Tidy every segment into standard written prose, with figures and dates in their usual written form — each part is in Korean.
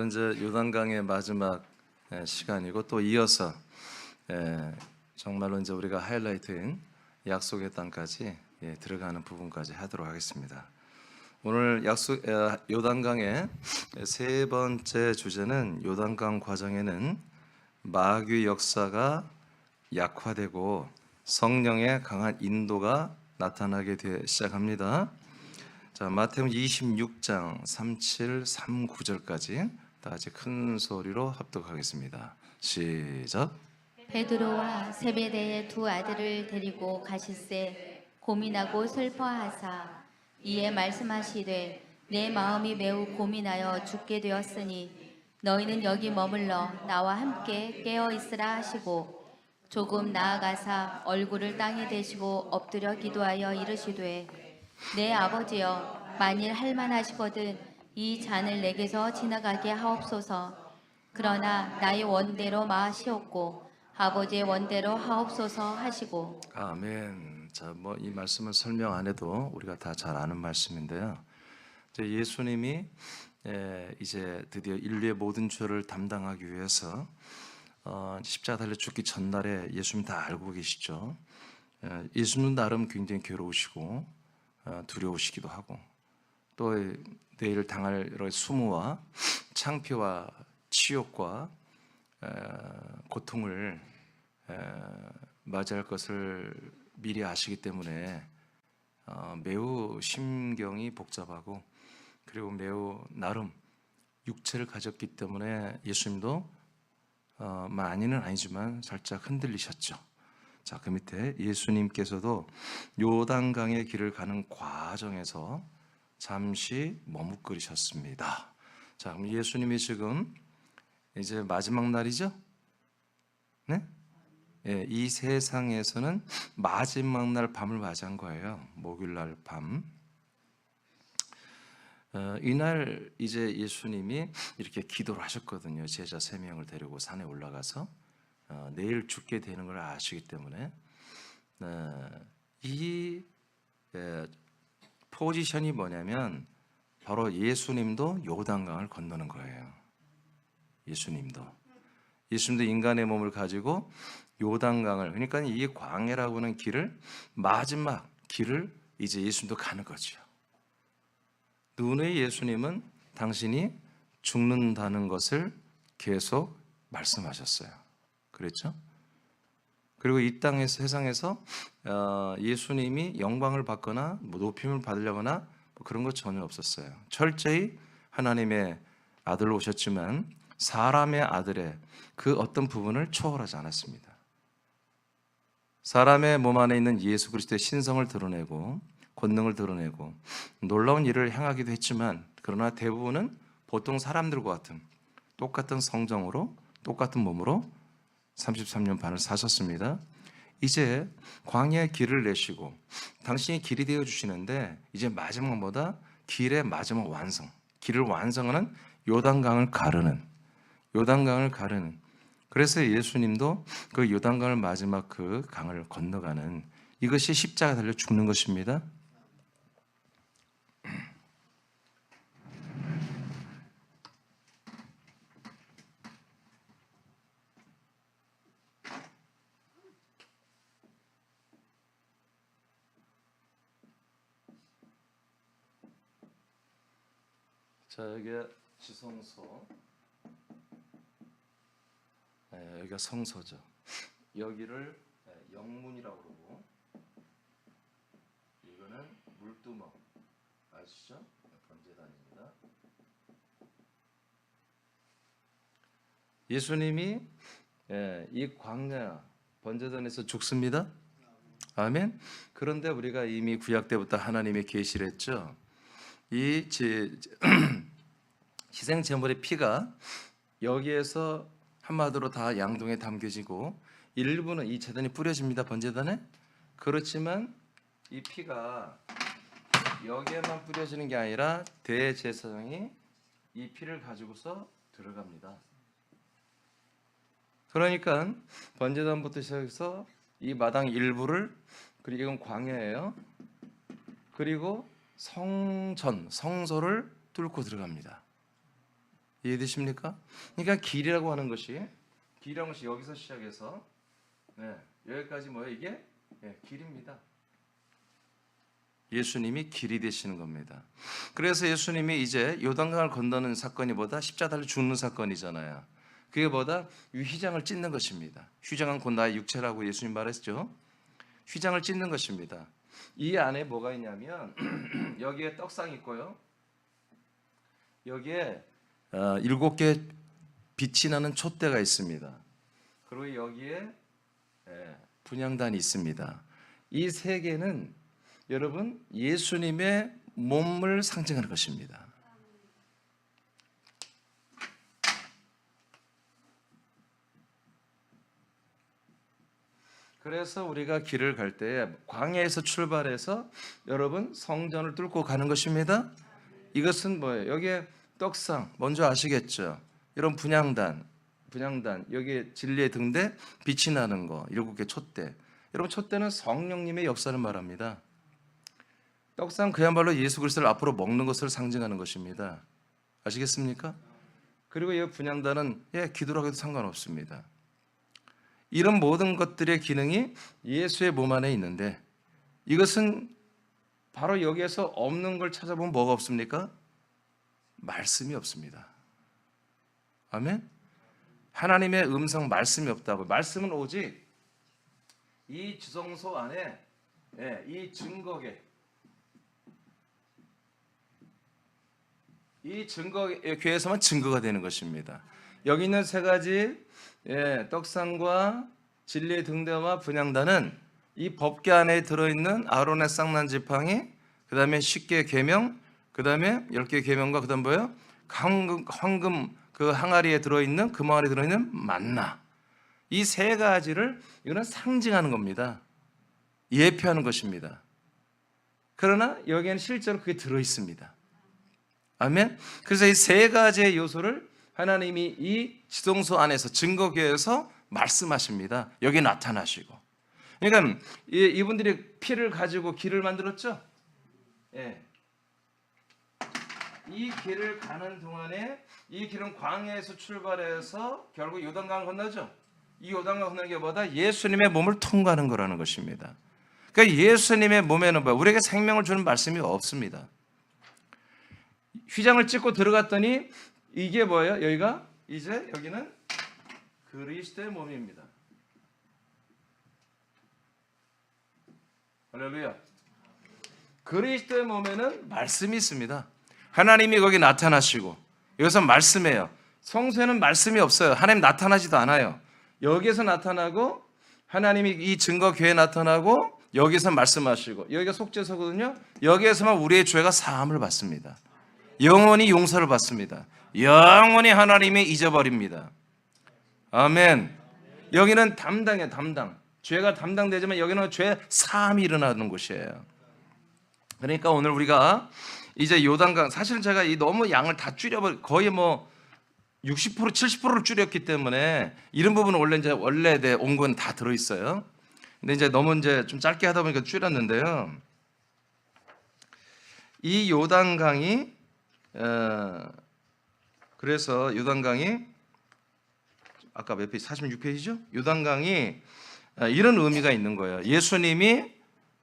오늘은 이제 요단강의 마지막 시간이고 또 이어서 정말로 이제 우리가 하이라이트인 약속의 땅까지 들어가는 부분까지 하도록 하겠습니다. 오늘 요단강의 세 번째 주제는 요단강 과정에는 마귀 역사가 약화되고 성령의 강한 인도가 나타나게 시작합니다. 자, 마태복음 26장 37, 39절까지 다 같이 큰 소리로 합독하겠습니다. 시작. 베드로와 세베대의 두 아들을 데리고 가실새 고민하고 슬퍼하사 이에 말씀하시되 내 마음이 매우 고민하여 죽게 되었으니 너희는 여기 머물러 나와 함께 깨어 있으라 하시고 조금 나아가사 얼굴을 땅에 대시고 엎드려 기도하여 이르시되 내 아버지여 만일 할만하시거든 이 잔을 내게서 지나가게 하옵소서. 그러나 나의 원대로 마시옵고 아버지의 원대로 하옵소서 하시고. 아멘. 자, 뭐 이 말씀을 설명 안 해도 우리가 다 잘 아는 말씀인데요. 예수님이 이제 드디어 인류의 모든 죄를 담당하기 위해서 십자가 달려 죽기 전날에 예수님 다 알고 계시죠. 예수님은 나름 굉장히 괴로우시고 두려우시기도 하고 또 내일 당할 수모와 창피와 치욕과 고통을 맞이할 것을 미리 아시기 때문에 매우 심경이 복잡하고 그리고 매우 나름 육체를 가졌기 때문에 예수님도 많이는 아니지만 살짝 흔들리셨죠. 자, 그 밑에 예수님께서도 요단강의 길을 가는 과정에서 잠시 머뭇거리셨습니다. 자, 그럼 예수님이 지금 이제 마지막 날이죠? 네? 이 세상에서는 마지막 날 밤을 맞이한 거예요. 목요일 날 밤. 이날 이제 예수님이 이렇게 기도를 하셨거든요. 제자 3명을 데리고 산에 올라가서 내일 죽게 되는 걸 아시기 때문에 이 포지션이 뭐냐면 바로 예수님도 요단강을 건너는 거예요. 예수님도 인간의 몸을 가지고 요단강을, 그러니까 이 광야라고 하는 길을, 마지막 길을 이제 예수님도 가는 거죠. 눈의 예수님은 당신이 죽는다는 것을 계속 말씀하셨어요. 그랬죠? 그리고 이 땅에서, 세상에서 예수님이 영광을 받거나 높임을 받으려거나 그런 것 전혀 없었어요. 철저히 하나님의 아들로 오셨지만 사람의 아들의 그 어떤 부분을 초월하지 않았습니다. 사람의 몸 안에 있는 예수 그리스도의 신성을 드러내고 권능을 드러내고 놀라운 일을 행하기도 했지만, 그러나 대부분은 보통 사람들과 같은 똑같은 성정으로 똑같은 몸으로 33년 반을 사셨습니다. 이제 광야의 길을 내시고 당신이 길이 되어 주시는데 이제 마지막보다 길의 마지막 완성, 길을 완성하는 요단강을 가르는, 그래서 예수님도 그 요단강을 마지막 그 강을 건너가는, 이것이 십자가 달려 죽는 것입니다. 자, 여기가 지성소, 여기가 성소죠. 여기를 영문이라고 그러고, 이거는 물두멍, 아시죠? 번제단입니다. 예수님이 이 광야 번제단에서 죽습니다. 아멘. 그런데 우리가 이미 구약 때부터 하나님의 계시를 했죠. 이 희생 제물의 피가 여기에서 한마디로 다 양동에 담겨지고 일부는 이 제단이 뿌려집니다. 번제단에. 그렇지만 이 피가 여기에만 뿌려지는 게 아니라 대제사장이 이 피를 가지고서 들어갑니다. 그러니까 번제단부터 시작해서 이 마당 일부를, 그리고 이건 광야예요. 그리고 성소를 뚫고 들어갑니다. 이해되십니까? 그러니까 길이라고 하는 것이 여기서 시작해서 여기까지 뭐예요? 이게 길입니다. 예수님이 길이 되시는 겁니다. 그래서 예수님이 이제 요단강을 건너는 사건이 뭐다? 십자가 달려 죽는 사건이잖아요. 그게 뭐다? 이 휘장을 찢는 것입니다. 휘장은 곧 나의 육체라고 예수님 말했죠. 휘장을 찢는 것입니다. 이 안에 뭐가 있냐면 여기에 떡상이 있고요. 여기에 7개 빛이 나는 촛대가 있습니다. 그리고 여기에 분향단이 있습니다. 이 3개는 여러분 예수님의 몸을 상징하는 것입니다. 그래서 우리가 길을 갈 때 광야에서 출발해서 여러분 성전을 뚫고 가는 것입니다. 이것은 뭐예요? 여기에 떡상 먼저 아시겠죠? 이런 분향단 여기에 진리의 등대 빛이 나는 거 7개 촛대. 여러분 촛대는 성령님의 역사를 말합니다. 떡상 그야말로 예수 그리스도를 앞으로 먹는 것을 상징하는 것입니다. 아시겠습니까? 그리고 이 분향단은 기도라고 해도 상관없습니다. 이런 모든 것들의 기능이 예수의 몸 안에 있는데 이것은 바로 여기에서 없는 걸 찾아보면 뭐가 없습니까? 말씀이 없습니다. 아멘? 하나님의 음성 말씀이 없다고. 말씀은 오직 이 지성소 안에 이 증거계 이 증거교회에서만 증거가 되는 것입니다. 여기 있는 3가지 떡상과 진리의 등대와 분향단은 이 법궤 안에 들어있는 아론의 쌍난 지팡이, 그 다음에 10개 계명, 그 다음에 10개 계명과 그 다음 뭐예요? 황금 그 항아리에 들어있는 금왕 안에 들어있는 만나. 이 3가지를 이거는 상징하는 겁니다. 예표하는 것입니다. 그러나 여기에는 실제로 그게 들어있습니다. 아멘. 그래서 이 3가지의 요소를 하나님이 이 지성소 안에서 증거교회에서 말씀하십니다. 여기 나타나시고. 그러니까 이분들이 피를 가지고 길을 만들었죠. 이 길을 가는 동안에 이 길은 광야에서 출발해서 결국 요단강을 건너죠. 이 요단강 건너는 게 뭐다? 예수님의 몸을 통과하는 거라는 것입니다. 그러니까 예수님의 몸에는 우리에게 생명을 주는 말씀이 없습니다. 휘장을 찢고 들어갔더니 이게 뭐예요? 여기가 이제 여기는 그리스도의 몸입니다. 할렐루야. 그리스도의 몸에는 말씀이 있습니다. 하나님이 거기 나타나시고 여기서 말씀해요. 성소에는 말씀이 없어요. 하나님 나타나지도 않아요. 여기에서 나타나고 하나님이 이 증거교회에 나타나고 여기서 말씀하시고 여기가 속죄소거든요. 여기에서만 우리의 죄가 사함을 받습니다. 영원히 용서를 받습니다. 영원히 하나님이 잊어버립니다. 아멘. 여기는 담당이에요. 담당. 죄가 담당되지만 여기는 죄 사함이 일어나는 곳이에요. 그러니까 오늘 우리가 이제 요단강, 사실은 제가 너무 양을 다 거의 60% 70%를 줄였기 때문에 이런 부분은 원래 온 건 다 들어있어요. 근데 이제 너무 좀 짧게 하다 보니까 줄였는데요. 이 요단강이 그래서 요단강이 아까 몇 페이지? 46페이지죠? 요단강이 이런 의미가 있는 거예요. 예수님이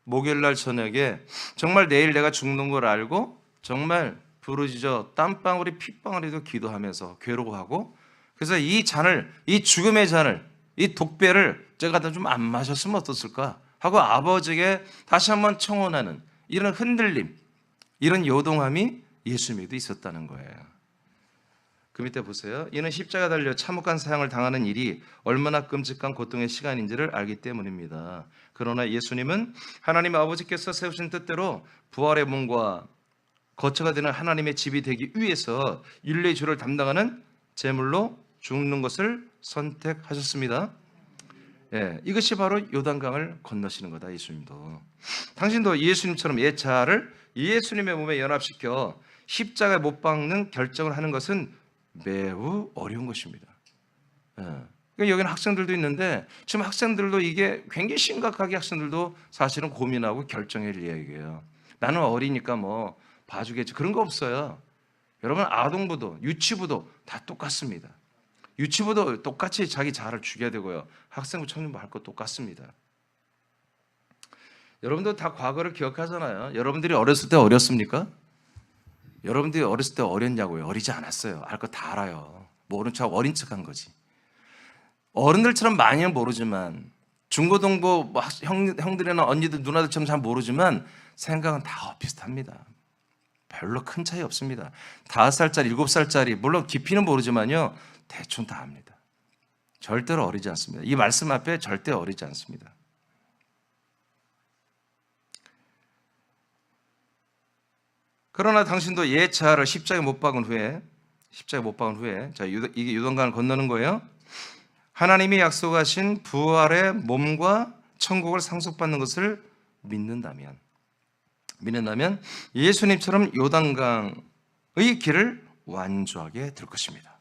목요일날 저녁에 정말 내일 내가 죽는 걸 알고 정말 부르짖어 땀방울이 핏방울이도 기도하면서 괴로워하고 그래서 이 잔을, 이 죽음의 잔을, 이 독배를 제가 좀 안 마셨으면 어떻을까 하고 아버지에게 다시 한번 청혼하는 이런 흔들림, 이런 요동함이 예수님에게도 있었다는 거예요. 그 밑에 보세요. 이는 십자가 달려 참혹한 사형을 당하는 일이 얼마나 끔찍한 고통의 시간인지를 알기 때문입니다. 그러나 예수님은 하나님 아버지께서 세우신 뜻대로 부활의 몸과 거처가 되는 하나님의 집이 되기 위해서 인류의 죄를 담당하는 제물로 죽는 것을 선택하셨습니다. 이것이 바로 요단강을 건너시는 거다. 예수님도. 당신도 예수님처럼 예차를 예수님의 몸에 연합시켜 십자가에 못 박는 결정을 하는 것은 매우 어려운 것입니다. 그러니까 여기는 학생들도 있는데 지금 학생들도 이게 굉장히 심각하게 학생들도 사실은 고민하고 결정할 이야기예요. 나는 어리니까 봐주겠지. 그런 거 없어요. 여러분 아동부도 유치부도 다 똑같습니다. 유치부도 똑같이 자기 자아를 죽여야 되고요. 학생부 청년부 할 거 똑같습니다. 여러분도 다 과거를 기억하잖아요. 여러분들이 어렸을 때 어렸습니까? 여러분들이 어렸을 때 어렸냐고요? 어리지 않았어요. 알 거 다 알아요. 모른 척 어린 척한 거지. 어른들처럼 많이는 모르지만 중고등부 형들이나 언니들 누나들처럼 잘 모르지만 생각은 다 비슷합니다. 별로 큰 차이 없습니다. 5살짜리 7살짜리 물론 깊이는 모르지만요 대충 다 압니다. 절대로 어리지 않습니다. 이 말씀 앞에 절대 어리지 않습니다. 그러나 당신도 옛 자아를 십자가에 못 박은 후에 자 이게 요단강을 건너는 거예요. 하나님이 약속하신 부활의 몸과 천국을 상속받는 것을 믿는다면 예수님처럼 요단강의 길을 완주하게 될 것입니다.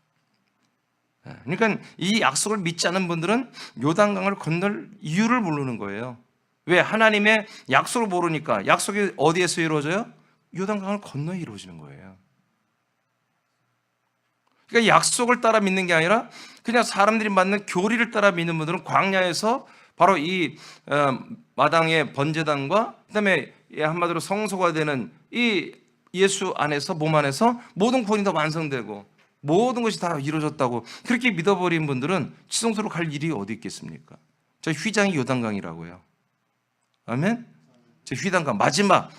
그러니까 이 약속을 믿지 않는 분들은 요단강을 건널 이유를 모르는 거예요. 왜? 하나님의 약속을 모르니까. 약속이 어디에서 이루어져요? 요단강을 건너야 이루어지는 거예요. 그러니까 약속을 따라 믿는 게 아니라 그냥 사람들이 만든 교리를 따라 믿는 분들은 광야에서 바로 이 마당의 번제단과 그다음에 한마디로 성소가 되는 이 예수 안에서 몸 안에서 모든 구원이 다 완성되고 모든 것이 다 이루어졌다고 그렇게 믿어버린 분들은 지성소로 갈 일이 어디 있겠습니까? 저 휘장이 요단강이라고요. 아멘? 저 휘장강 마지막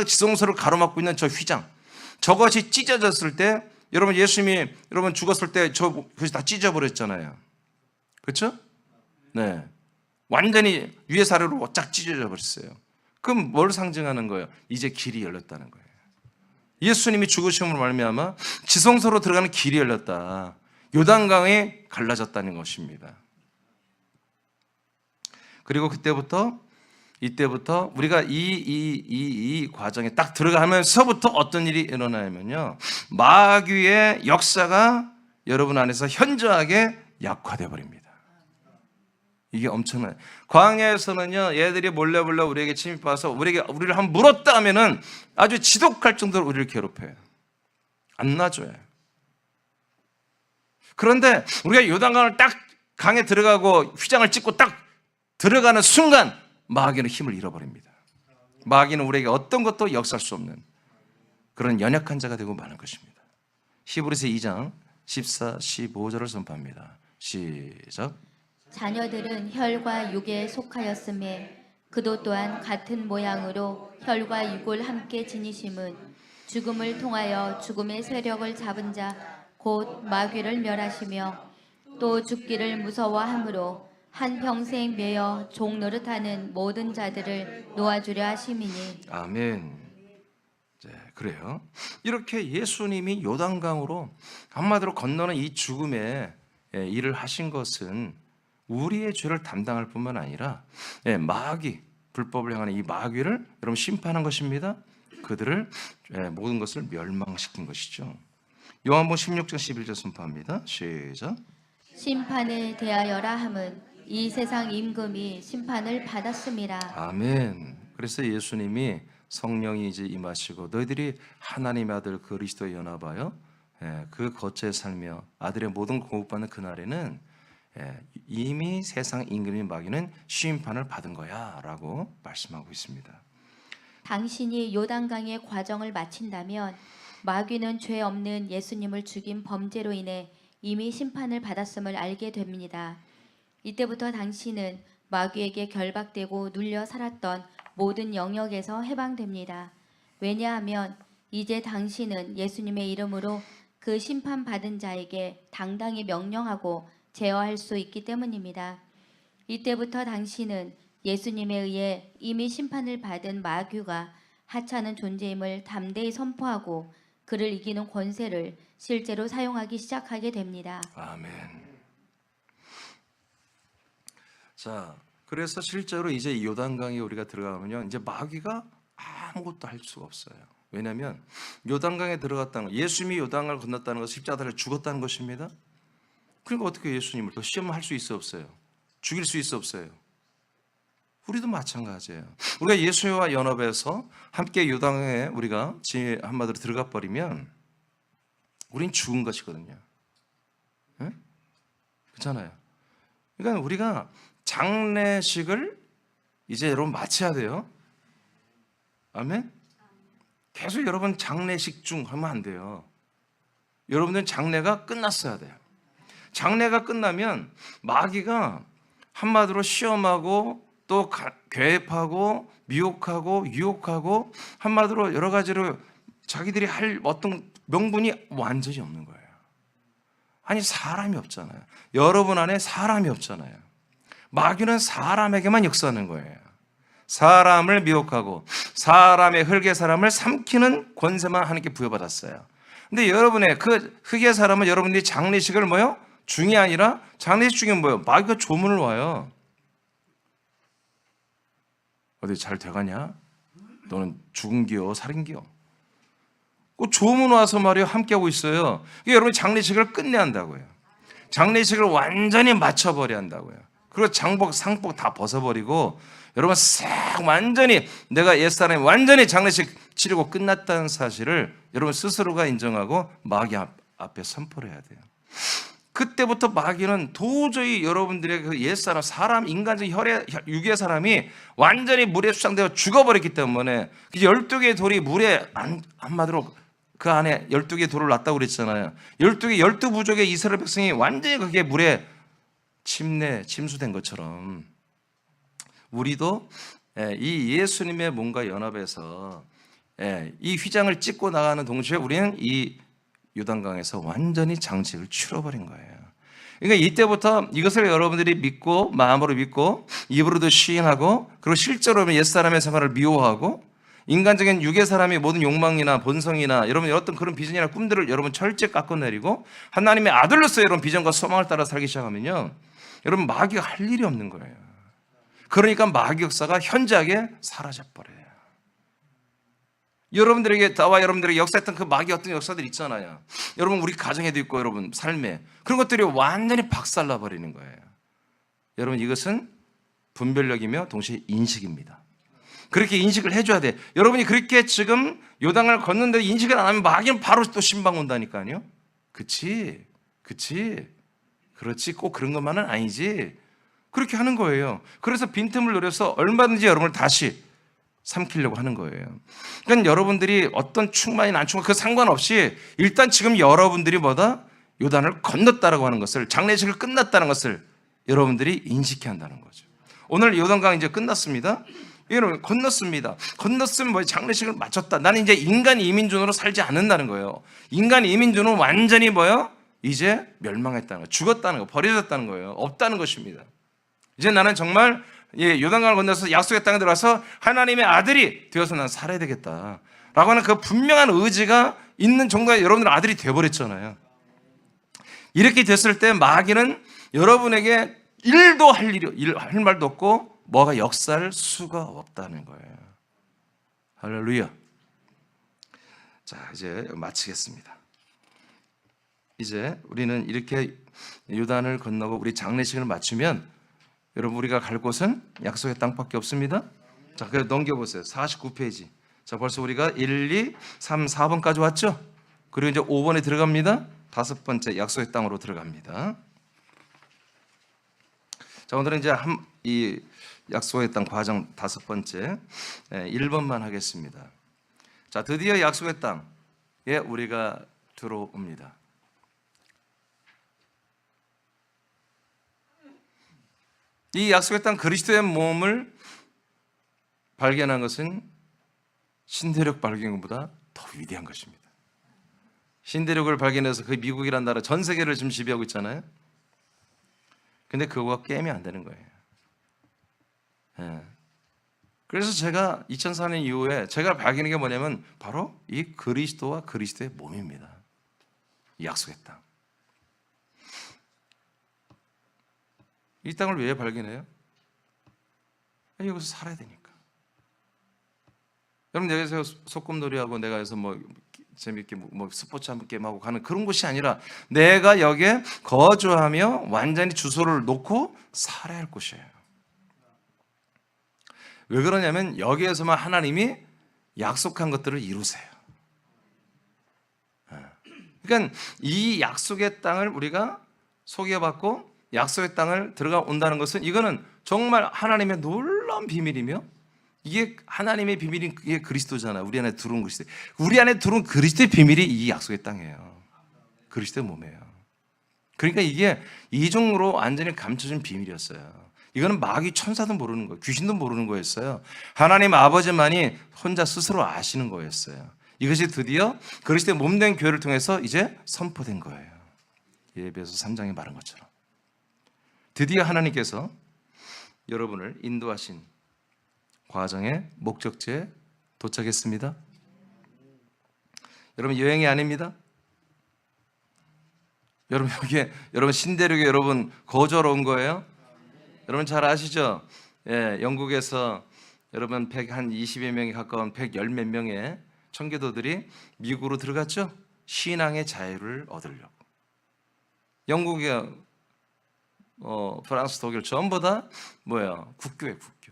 지성소를 가로막고 있는 저 휘장, 저것이 찢어졌을 때 여러분 예수님이 여러분 죽었을 때 그것이 다 찢어버렸잖아요. 그렇죠? 네, 완전히 위에서 아래로 쫙 찢어져 버렸어요. 그럼 뭘 상징하는 거예요? 이제 길이 열렸다는 거예요. 예수님이 죽으심으로 말미암아 지성소로 들어가는 길이 열렸다. 요단강이 갈라졌다는 것입니다. 그리고 이때부터 우리가 이 과정에 딱 들어가면서부터 어떤 일이 일어나냐면요, 마귀의 역사가 여러분 안에서 현저하게 약화되어 버립니다. 이게 엄청나요. 광야에서는요, 얘들이 몰래 우리에게 침입해서 우리를 한번 물었다 하면은 아주 지독할 정도로 우리를 괴롭혀요. 안 놔줘요. 그런데 우리가 요단강을 딱 강에 들어가고 휘장을 찍고 딱 들어가는 순간 마귀는 힘을 잃어버립니다. 마귀는 우리에게 어떤 것도 역사할 수 없는 그런 연약한 자가 되고 마는 것입니다. 히브리서 2장 14, 15절을 선포합니다. 시작. 자녀들은 혈과 육에 속하였음에 그도 또한 같은 모양으로 혈과 육을 함께 지니심은 죽음을 통하여 죽음의 세력을 잡은 자 곧 마귀를 멸하시며 또 죽기를 무서워함으로 한평생 매여 종 노릇하는 모든 자들을 놓아주려 하심이니. 아멘. 그래요. 이렇게 예수님이 요단강으로 한마디로 건너는 이 죽음의 일을 하신 것은 우리의 죄를 담당할 뿐만 아니라 마귀, 불법을 향하는 이 마귀를 여러분 심판한 것입니다. 그들을 모든 것을 멸망시킨 것이죠. 요한복음 16장 11절 선포합니다. 시작. 심판에 대하여라 함은 이 세상 임금이 심판을 받았음이라. 아멘. 그래서 예수님이 성령이 이제 임하시고 너희들이 하나님의 아들 그리스도에 연합하여 그 거처에 살며 아들의 모든 공급받는 그날에는 이미 세상 임금인 마귀는 심판을 받은 거야 라고 말씀하고 있습니다. 당신이 요단강의 과정을 마친다면 마귀는 죄 없는 예수님을 죽인 범죄로 인해 이미 심판을 받았음을 알게 됩니다. 이때부터 당신은 마귀에게 결박되고 눌려 살았던 모든 영역에서 해방됩니다. 왜냐하면 이제 당신은 예수님의 이름으로 그 심판받은 자에게 당당히 명령하고 제어할 수 있기 때문입니다. 이때부터 당신은 예수님에 의해 이미 심판을 받은 마귀가 하찮은 존재임을 담대히 선포하고 그를 이기는 권세를 실제로 사용하기 시작하게 됩니다. 아멘. 자, 그래서 실제로 이제 요단강에 우리가 들어가면요, 이제 마귀가 아무것도 할 수가 없어요. 왜냐하면 요단강에 들어갔다는 거, 예수님이 요단강을 건넜다는 것은 십자가에 죽었다는 것입니다. 그러니까 어떻게 예수님을 더 시험할 수 있어 없어요? 죽일 수 있어 없어요? 우리도 마찬가지예요. 우리가 예수와 연합해서 함께 요단강에 우리가 한마디로 들어가 버리면 우린 죽은 것이거든요. 예? 그렇잖아요. 그러니까 우리가 장례식을 이제 여러분 마쳐야 돼요. 아멘? 계속 여러분 장례식 중 하면 안 돼요. 여러분들은 장례가 끝났어야 돼요. 장례가 끝나면 마귀가 한마디로 시험하고 또 괴협하고 미혹하고 유혹하고 한마디로 여러 가지로 자기들이 할 어떤 명분이 완전히 없는 거예요. 아니 사람이 없잖아요. 여러분 안에 사람이 없잖아요. 마귀는 사람에게만 역사하는 거예요. 사람을 미혹하고 사람의 흙의 사람을 삼키는 권세만 하나님께 부여받았어요. 근데 여러분의 그 흙의 사람은 여러분들이 장례식을 뭐요? 중이 아니라 장례식 중에 뭐요? 마귀가 조문을 와요. 어디 잘 돼가냐? 너는 죽은기요 살인기요? 그 조문 와서 말이요 함께하고 있어요. 여러분이 장례식을 끝내야 한다고요. 장례식을 완전히 맞춰버려야 한다고요. 그리고 장복 상복 다 벗어버리고 여러분 싹 완전히 내가 옛사람이 완전히 장례식 치르고 끝났다는 사실을 여러분 스스로가 인정하고 마귀 앞에 선포를 해야 돼요. 그때부터 마귀는 도저히 여러분들의 그 옛사람, 사람, 인간적 혈의 육의 사람이 완전히 물에 수장되어 죽어버렸기 때문에 그 12개의 돌이 물에 한마디로 그 안에 12개의 돌을 놨다고 그랬잖아요. 12개, 12부족의 이스라엘 백성이 완전히 그게 물에 침수된 것처럼 우리도 이 예수님의 몸과 연합해서 이 휘장을 찢고 나가는 동시에 우리는 이 요단강에서 완전히 장식을 치러버린 거예요. 그러니까 이때부터 이것을 여러분들이 믿고 마음으로 믿고 입으로도 시인하고 그리고 실제로 옛사람의 생활을 미워하고 인간적인 육의 사람이 모든 욕망이나 본성이나 여러분의 어떤 그런 비전이나 꿈들을 여러분 철저히 깎아내리고 하나님의 아들로서 여러분 비전과 소망을 따라 살기 시작하면요 여러분 마귀가 할 일이 없는 거예요. 그러니까 마귀 역사가 현저하게 사라져버려요. 여러분들에게 나와 여러분들에게 역사했던 그 마귀 어떤 역사들 있잖아요. 여러분 우리 가정에도 있고 여러분 삶에 그런 것들이 완전히 박살나 버리는 거예요. 여러분 이것은 분별력이며 동시에 인식입니다. 그렇게 인식을 해줘야 돼. 여러분이 그렇게 지금 요단을 걷는데 인식을 안 하면 마귀는 바로 또 신방 온다니까요. 그렇지 꼭 그런 것만은 아니지. 그렇게 하는 거예요. 그래서 빈틈을 노려서 얼마든지 여러분을 다시 삼키려고 하는 거예요. 그러니까 여러분들이 어떤 충만이나 안 충만 그 상관없이 일단 지금 여러분들이 뭐다? 요단을 건넜다라고 하는 것을 장례식을 끝났다는 것을 여러분들이 인식해야 한다는 거죠. 오늘 요단강 이제 끝났습니다. 여러분 건넜습니다. 건넜으면 뭐 장례식을 마쳤다. 나는 이제 인간 이민준으로 살지 않는다는 거예요. 인간 이민준은 완전히 뭐요? 이제 멸망했다는 거, 죽었다는 거, 버려졌다는 거예요. 없다는 것입니다. 이제 나는 정말 요단강을 건너서 약속의 땅에 들어가서 하나님의 아들이 되어서 난 살아야 되겠다라고 하는 그 분명한 의지가 있는 정도의 여러분들 아들이 되어버렸잖아요. 이렇게 됐을 때 마귀는 여러분에게 일도 할 말도 없고 뭐가 역사할 수가 없다는 거예요. 할렐루야. 자, 이제 마치겠습니다. 이제 우리는 이렇게 요단을 건너고 우리 장례식을 마치면 여러분 우리가 갈 곳은 약속의 땅밖에 없습니다. 자, 그래 넘겨보세요. 49페이지. 자, 벌써 우리가 1, 2, 3, 4번까지 왔죠? 그리고 이제 5번에 들어갑니다. 5번째 약속의 땅으로 들어갑니다. 자, 오늘은 이제 이 약속의 땅 과정 5번째 1번만 하겠습니다. 자, 드디어 약속의 땅에 우리가 들어옵니다. 이 약속의 땅 그리스도의 몸을 발견한 것은 신대륙 발견보다 더 위대한 것입니다. 신대륙을 발견해서 그 미국이라는 나라 전 세계를 지금 지배하고 있잖아요. 근데 그거가 깨면 안 되는 거예요. 그래서 제가 2004년 이후에 제가 발견한 게 뭐냐면 바로 이 그리스도와 그리스도의 몸입니다. 이 약속의 땅. 이 땅을 왜 발견해요? 여기서 살아야 되니까. 여러분 여기서 소꿉놀이하고 내가 여기서 뭐 재밌게 뭐 스포츠 한 게임하고 가는 그런 곳이 아니라 내가 여기에 거주하며 완전히 주소를 놓고 살아야 할 곳이에요. 왜 그러냐면 여기에서만 하나님이 약속한 것들을 이루세요. 그러니까 이 약속의 땅을 우리가 소개받고 약속의 땅을 들어가 온다는 것은 이거는 정말 하나님의 놀라운 비밀이며, 이게 하나님의 비밀인 이게 그리스도잖아요. 우리 안에 들어온 그리스도. 우리 안에 들어온 그리스도의 비밀이 이 약속의 땅이에요. 그리스도의 몸이에요. 그러니까 이게 이중으로 완전히 감춰진 비밀이었어요. 이거는 마귀 천사도 모르는 거예요. 귀신도 모르는 거였어요. 하나님 아버지만이 혼자 스스로 아시는 거였어요. 이것이 드디어 그리스도의 몸된 교회를 통해서 이제 선포된 거예요. 예배서 3장에 말한 것처럼 드디어 하나님께서 여러분을 인도하신 과정의 목적지에 도착했습니다. 여러분 여행이 아닙니다. 여러분 여기에 여러분 신대륙에 여러분 거주하러 온 거예요. 여러분 잘 아시죠? 예, 영국에서 여러분 120여 명에 가까운 110몇 명의 청교도들이 미국으로 들어갔죠. 신앙의 자유를 얻으려고. 영국이야, 프랑스, 독일 전부 다 뭐예요? 국교예요, 국교.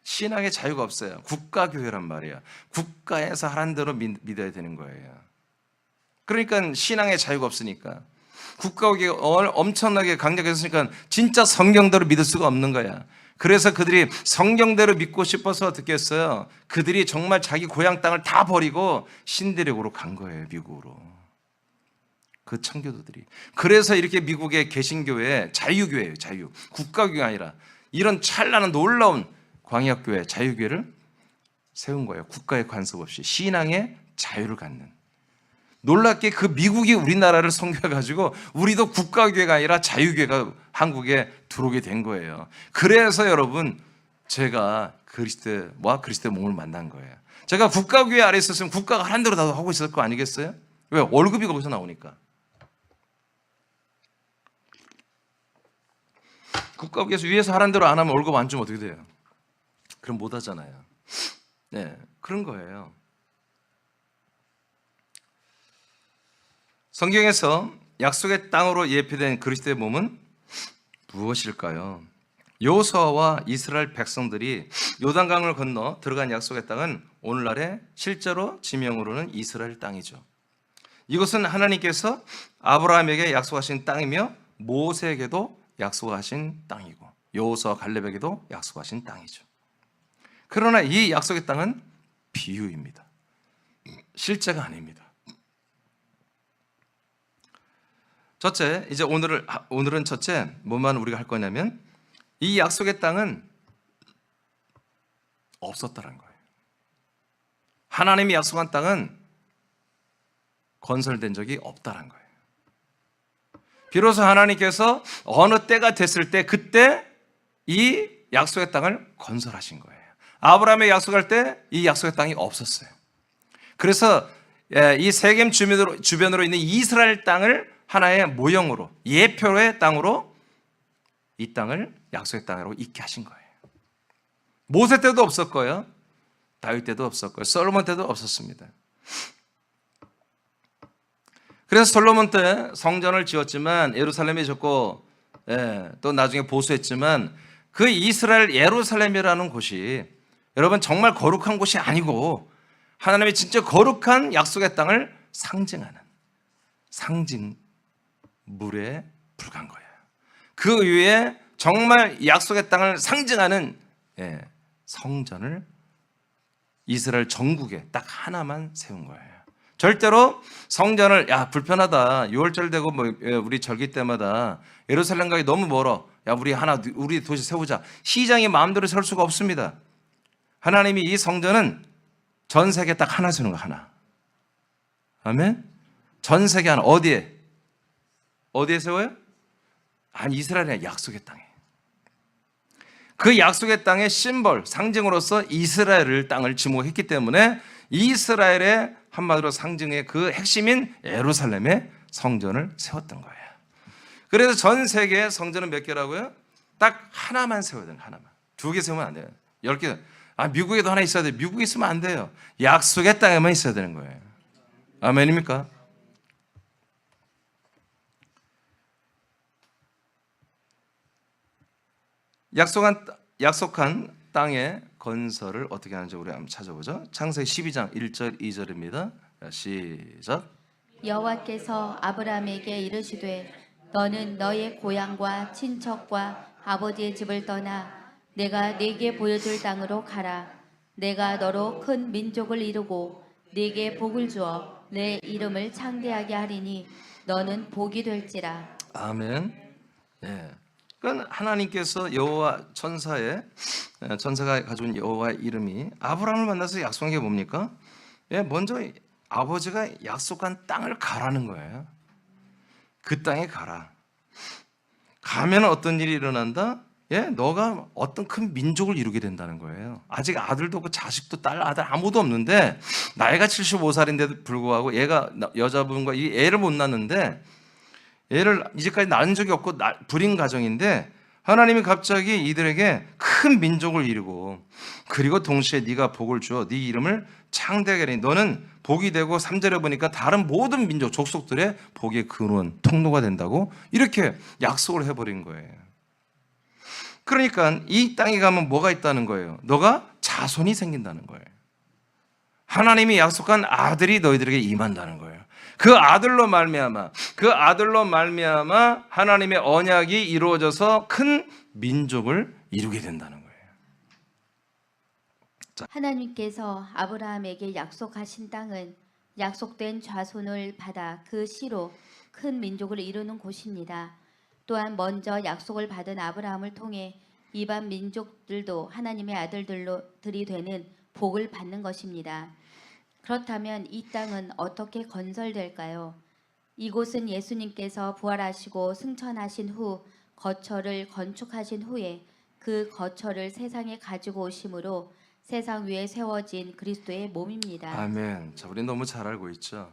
신앙의 자유가 없어요. 국가교회란 말이야. 국가에서 하라는 대로 믿어야 되는 거예요. 그러니까 신앙의 자유가 없으니까. 국가교회가 엄청나게 강력했으니까 진짜 성경대로 믿을 수가 없는 거야. 그래서 그들이 성경대로 믿고 싶어서 듣겠어요. 그들이 정말 자기 고향 땅을 다 버리고 신대륙으로 간 거예요, 미국으로. 그 청교도들이. 그래서 이렇게 미국의 개신교회, 자유교회예요, 자유. 국가교회가 아니라 이런 찬란한 놀라운 광약교회, 자유교회를 세운 거예요. 국가의 간섭 없이 신앙의 자유를 갖는. 놀랍게 그 미국이 우리나라를 섬겨가지고 우리도 국가교회가 아니라 자유교회가 한국에 들어오게 된 거예요. 그래서 여러분 제가 그리스도와 그리스도의 몸을 만난 거예요. 제가 국가교회 아래 있었으면 국가가 하는 대로 다 하고 있을 거 아니겠어요? 왜? 월급이 거기서 나오니까. 국가교회에서 위에서 하라는 대로 안 하면 월급 안 주면 어떻게 돼요? 그럼 못 하잖아요. 네, 그런 거예요. 성경에서 약속의 땅으로 예표된 그리스도의 몸은 무엇일까요? 여호수아와 이스라엘 백성들이 요단강을 건너 들어간 약속의 땅은 오늘날의 실제로 지명으로는 이스라엘 땅이죠. 이것은 하나님께서 아브라함에게 약속하신 땅이며 모세에게도 약속하신 땅이고 여호수아 갈렙에게도 약속하신 땅이죠. 그러나 이 약속의 땅은 비유입니다. 실제가 아닙니다. 첫째, 이제 오늘은 첫째 뭐만 우리가 할 거냐면 이 약속의 땅은 없었다는 거예요. 하나님이 약속한 땅은 건설된 적이 없다는 거예요. 비로소 하나님께서 어느 때가 됐을 때 그때 이 약속의 땅을 건설하신 거예요. 아브라함의 약속할 때 이 약속의 땅이 없었어요. 그래서 이 세겜 주변으로 있는 이스라엘 땅을 하나의 모형으로, 예표의 땅으로 이 땅을 약속의 땅으로 있게 하신 거예요. 모세 때도 없었고요, 다윗 때도 없었고요, 솔로몬 때도 없었습니다. 그래서 솔로몬 때 성전을 지었지만 예루살렘이 졌고, 또 나중에 보수했지만 그 이스라엘 예루살렘이라는 곳이 여러분 정말 거룩한 곳이 아니고 하나님의 진짜 거룩한 약속의 땅을 상징하는 상징물에 불과한 거예요. 그 위에 정말 약속의 땅을 상징하는 성전을 이스라엘 전국에 딱 하나만 세운 거예요. 절대로 성전을 불편하다, 6월절 되고 우리 절기 때마다 예루살렘 가기 너무 멀어, 우리 도시 세우자, 시장이 마음대로 설 수가 없습니다. 하나님이 이 성전은 전 세계 딱 하나 세우는 거, 하나. 아멘. 전 세계 하나. 어디에 세워요? 아니, 이스라엘의 약속의 땅에. 그 약속의 땅의 심벌, 상징으로서 이스라엘 땅을 지목했기 때문에 이스라엘의 한마디로 상징의 그 핵심인 예루살렘의 성전을 세웠던 거예요. 그래서 전 세계의 성전은 몇 개라고요? 딱 하나만 세워야 돼요. 하나만. 2개 세우면 안 돼요. 10개. 미국에도 하나 있어야 돼요. 미국에 있으면 안 돼요. 약속의 땅에만 있어야 되는 거예요. 아멘입니까? 약속한 땅의 건설을 어떻게 하는지 우리 한번 찾아보죠. 창세기 12장 1절 2절입니다. 시작. 여호와께서 아브라함에게 이르시되 너는 너의 고향과 친척과 아버지의 집을 떠나 내가 네게 보여줄 땅으로 가라. 내가 너로 큰 민족을 이루고 네게 복을 주어 내 이름을 창대하게 하리니 너는 복이 될지라. 아멘. 예. 그러니까 하나님께서 여호와 천사가 가져온 여호와의 이름이 아브라함을 만나서 약속한 게 뭡니까? 예, 먼저 아버지가 약속한 땅을 가라는 거예요. 그 땅에 가라. 가면 어떤 일이 일어난다? 예, 너가 어떤 큰 민족을 이루게 된다는 거예요. 아직 아들도 없고 자식도 딸, 아들 아무도 없는데 나이가 75살인데도 불구하고 얘가 여자분과 이 애를 못 낳는데 애를 이제까지 낳은 적이 없고 불임 가정인데 하나님이 갑자기 이들에게 큰 민족을 이루고 그리고 동시에 네가 복을 주어 네 이름을 창대하게 하리니 너는 복이 되고 3절에 보니까 다른 모든 민족 족속들의 복의 근원 통로가 된다고 이렇게 약속을 해버린 거예요. 그러니까 이 땅에 가면 뭐가 있다는 거예요? 너가 자손이 생긴다는 거예요. 하나님이 약속한 아들이 너희들에게 임한다는 거예요. 그 아들로 말미암아 하나님의 언약이 이루어져서 큰 민족을 이루게 된다는 거예요. 하나님께서 아브라함에게 약속하신 땅은 약속된 자손을 받아 그 씨로 큰 민족을 이루는 곳입니다. 또한 먼저 약속을 받은 아브라함을 통해 이방 민족들도 하나님의 아들들이 되는 복을 받는 것입니다. 그렇다면 이 땅은 어떻게 건설될까요? 이곳은 예수님께서 부활하시고 승천하신 후 거처를 건축하신 후에 그 거처를 세상에 가지고 오심으로 세상 위에 세워진 그리스도의 몸입니다. 아멘. 자, 우리 너무 잘 알고 있죠.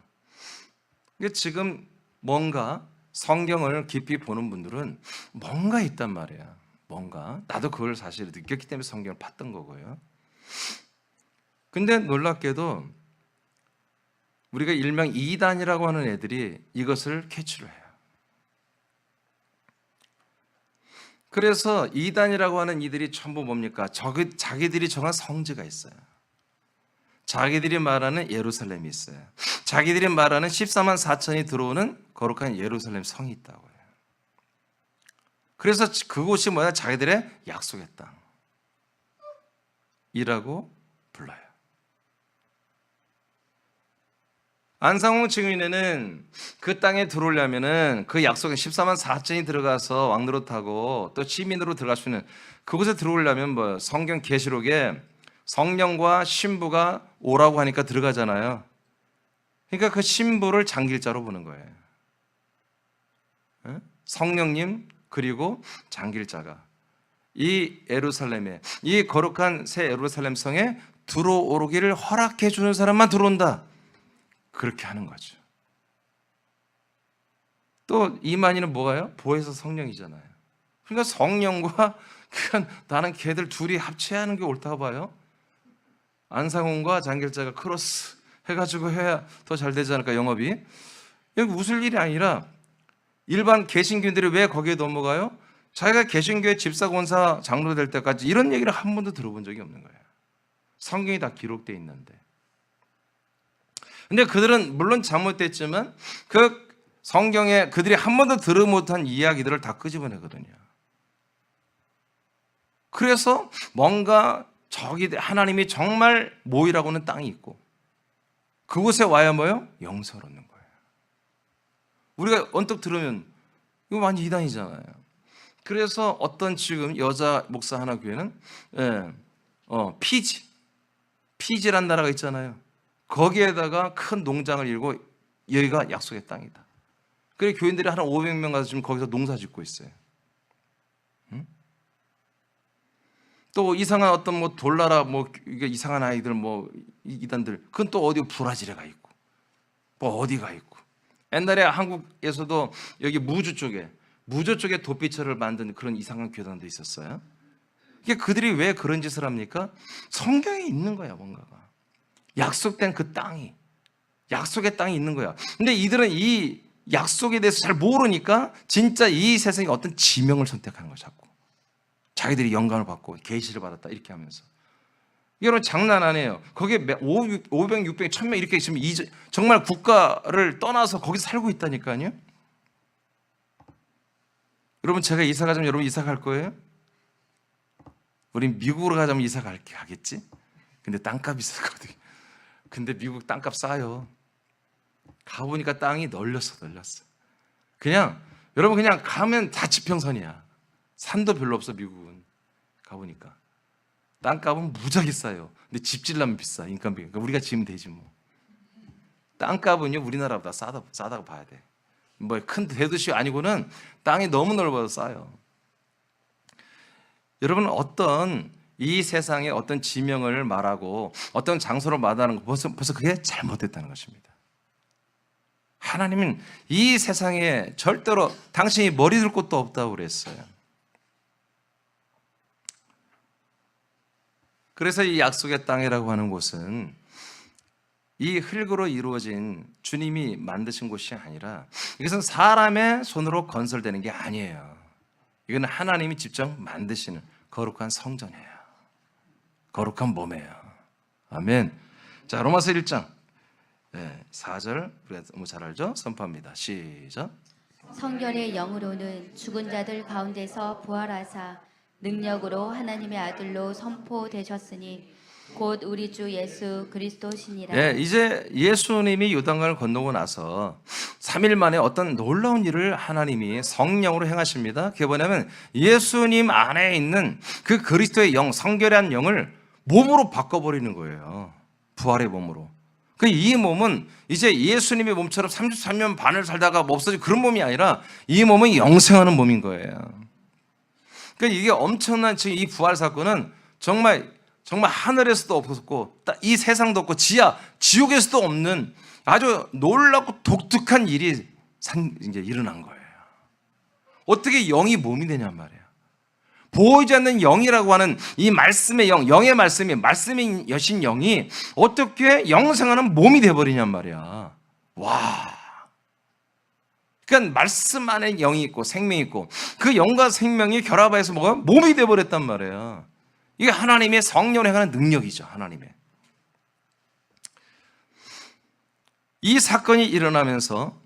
근데 지금 뭔가 성경을 깊이 보는 분들은 뭔가 있단 말이야. 뭔가 나도 그걸 사실 느꼈기 때문에 성경을 봤던 거고요. 근데 놀랍게도 우리가 일명 이단이라고 하는 애들이 이것을 캐치를 해요. 그래서 이단이라고 하는 이들이 전부 뭡니까? 자기들이 정한 성지가 있어요. 자기들이 말하는 예루살렘이 있어요. 자기들이 말하는 14만 4천이 들어오는 거룩한 예루살렘 성이 있다고 해요. 그래서 그곳이 뭐야? 자기들의 약속의 땅이라고 불러요. 안상홍 증인에는 그 땅에 들어오려면은 그 약속에 14만 4천이 들어가서 왕노릇하고 또 시민으로 들어갈 수 있는 그곳에 들어오려면 뭐 성경 계시록에 성령과 신부가 오라고 하니까 들어가잖아요. 그러니까 그 신부를 장길자로 보는 거예요. 성령님 그리고 장길자가 이 예루살렘에 이 거룩한 새 예루살렘 성에 들어오기를 허락해 주는 사람만 들어온다. 그렇게 하는 거죠. 또 이만희는 뭐가요? 보혜사 성령이잖아요. 그러니까 성령과 나는 걔들 둘이 합체하는 게 옳다고 봐요. 안상홍과 장길자가 크로스 해가지고 해야 더 잘 되지 않을까 영업이. 여기 웃을 일이 아니라 일반 개신교인들이 왜 거기에 넘어가요? 자기가 개신교회 집사, 권사, 장로 될 때까지 이런 얘기를 한 번도 들어본 적이 없는 거예요. 성경이 다 기록되어 있는데. 근데 그들은 물론 잘못됐지만 그 성경에 그들이 한 번도 들어 못한 이야기들을 다 끄집어내거든요. 그래서 뭔가 저기 하나님이 정말 모이라고 하는 땅이 있고 그곳에 와야 뭐요? 영생을 얻는 거예요. 우리가 언뜻 들으면 이거 완전 이단이잖아요. 그래서 어떤 지금 여자 목사 하나 교회는 피지란 나라가 있잖아요. 거기에다가 큰 농장을 일고 여기가 약속의 땅이다. 그래서 교인들이 한 500명 가서 지금 거기서 농사 짓고 있어요. 또 이상한 어떤 뭐 돌나라 뭐 이게 이상한 아이들 뭐 이단들 그건 또 어디 브라질에 가 있고 뭐 어디 가 있고 옛날에 한국에서도 여기 무주 쪽에 도피처를 만든 그런 이상한 교단도 있었어요. 이게 그들이 왜 그런 짓을 합니까? 성경에 있는 거야 뭔가가. 약속된 그 땅이 약속의 땅이 있는 거야. 근데 이들은 이 약속에 대해서 잘 모르니까 진짜 이 세상에 어떤 지명을 선택하는 거야 자꾸. 자기들이 영감을 받고 계시를 받았다 이렇게 하면서 여러분 장난 아니에요. 거기에 500, 600, 1000명 이렇게 있으면 정말 국가를 떠나서 거기서 살고 있다니까요. 여러분 제가 이사 가자면 여러분 이사 갈 거예요? 우린 미국으로 가자면 이사 가겠지? 근데 땅값이 비싸거든요. 근데 미국 땅값 싸요. 가보니까 땅이 널렸어. 여러분 그냥 가면 다 지평선이야. 산도 별로 없어 미국은. 가보니까 땅값은 무지하게 싸요. 근데 집 지려면 비싸. 인건비. 그러니까 우리가 지으면 되지 뭐. 땅값은요 우리나라보다 싸다고 봐야 돼. 뭐 큰 대도시 아니고는 땅이 너무 넓어서 싸요. 여러분 어떤 이 세상에 어떤 지명을 말하고 어떤 장소를 말하는 거 벌써 그게 잘못됐다는 것입니다. 하나님은 이 세상에 절대로 당신이 머리 둘 곳도 없다고 그랬어요. 그래서 이 약속의 땅이라고 하는 곳은 이 흙으로 이루어진 주님이 만드신 곳이 아니라 이것은 사람의 손으로 건설되는 게 아니에요. 이건 하나님이 직접 만드시는 거룩한 성전이에요. 거룩한 몸이에요. 아멘. 자, 로마서 1장 4절 우리가 너무 잘 알죠? 선포합니다. 시작. 성결의 영으로는 죽은 자들 가운데서 부활하사 능력으로 하나님의 아들로 선포되셨으니 곧 우리 주 예수 그리스도시니라. 이제 예수님이 요단강을 건너고 나서 3일 만에 어떤 놀라운 일을 하나님이 성령으로 행하십니다. 그게 뭐냐면 예수님 안에 있는 그 그리스도의 영, 성결한 영을 몸으로 바꿔버리는 거예요. 부활의 몸으로. 이 몸은 이제 예수님의 몸처럼 33년 반을 살다가 없어진 그런 몸이 아니라 이 몸은 영생하는 몸인 거예요. 그러니까 이게 엄청난 지금 이 부활 사건은 정말 하늘에서도 없었고 이 세상도 없고 지옥에서도 없는 아주 놀랍고 독특한 일이 이제 일어난 거예요. 어떻게 영이 몸이 되냔 말이에요. 보이지 않는 영이라고 하는 이 말씀의 영, 영의 말씀의 여신 영이 어떻게 영생하는 몸이 되어버리냔 말이야. 와. 그러니까 말씀 안에 영이 있고 생명이 있고 그 영과 생명이 결합해서 뭐가 몸이 되어버렸단 말이에요. 이게 하나님의 성령을 행하는 능력이죠. 하나님의. 이 사건이 일어나면서